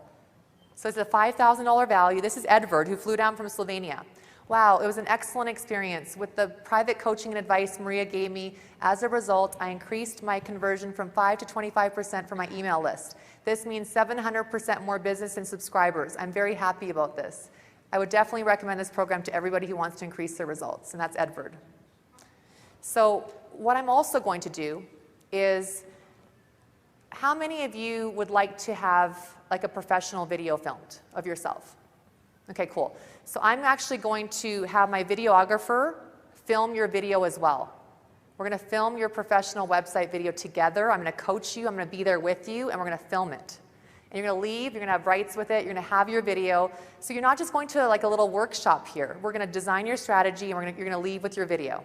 So it's a $5,000 value. This is Edvard, who flew down from Slovenia. Wow, it was an excellent experience. With the private coaching and advice Maria gave me, as a result, I increased my conversion from 5 to 25% for my email list. This means 700% more business and subscribers. I'm very happy about this. I would definitely recommend this program to everybody who wants to increase their results, and that's Edvard. So what I'm also going to do is, how many of you would like to have a professional video filmed of yourself? Okay, cool. So I'm actually going to have my videographer film your video as well. We're going to film your professional website video together. I'm going to coach you. I'm going to be there with you, and we're going to film it. And you're going to leave. You're going to have rights with it. You're going to have your video. So you're not just going to a little workshop here. We're going to design your strategy, and you're going to leave with your video.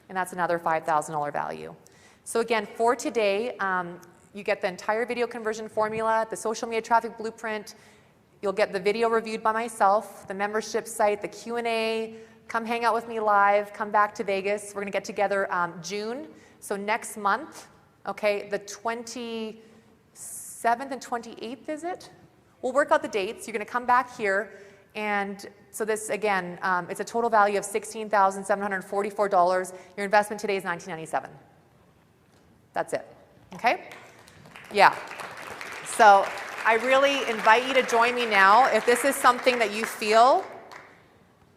And that's another $5,000 value. So again, for today, You get the entire video conversion formula, the social media traffic blueprint. You'll get the video reviewed by myself, the membership site, the Q&A. Come hang out with me live. Come back to Vegas. We're going to get together June. So next month, okay, the 27th and 28th, is it? We'll work out the dates. You're going to come back here. And so this, again, it's a total value of $16,744. Your investment today is $19.97. That's it. Okay? Yeah. So I really invite you to join me now. If this is something that you feel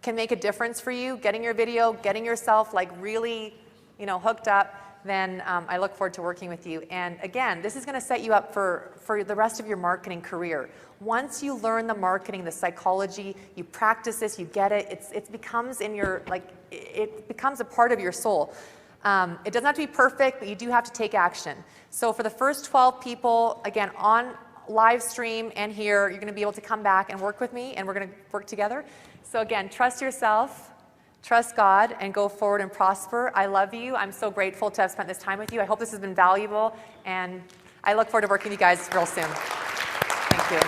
can make a difference for you, getting your video, getting yourself like really, hooked up, then I look forward to working with you. And again, this is going to set you up for the rest of your marketing career. Once you learn the marketing, the psychology, you practice this, you get it, it becomes in your, it becomes a part of your soul. It doesn't have to be perfect, but you do have to take action. So for the first 12 people, again, on live stream and here, you're going to be able to come back and work with me, and we're going to work together. So again, trust yourself, trust God, and go forward and prosper. I love you. I'm so grateful to have spent this time with you. I hope this has been valuable, and I look forward to working with you guys real soon. Thank you.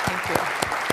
Thank you.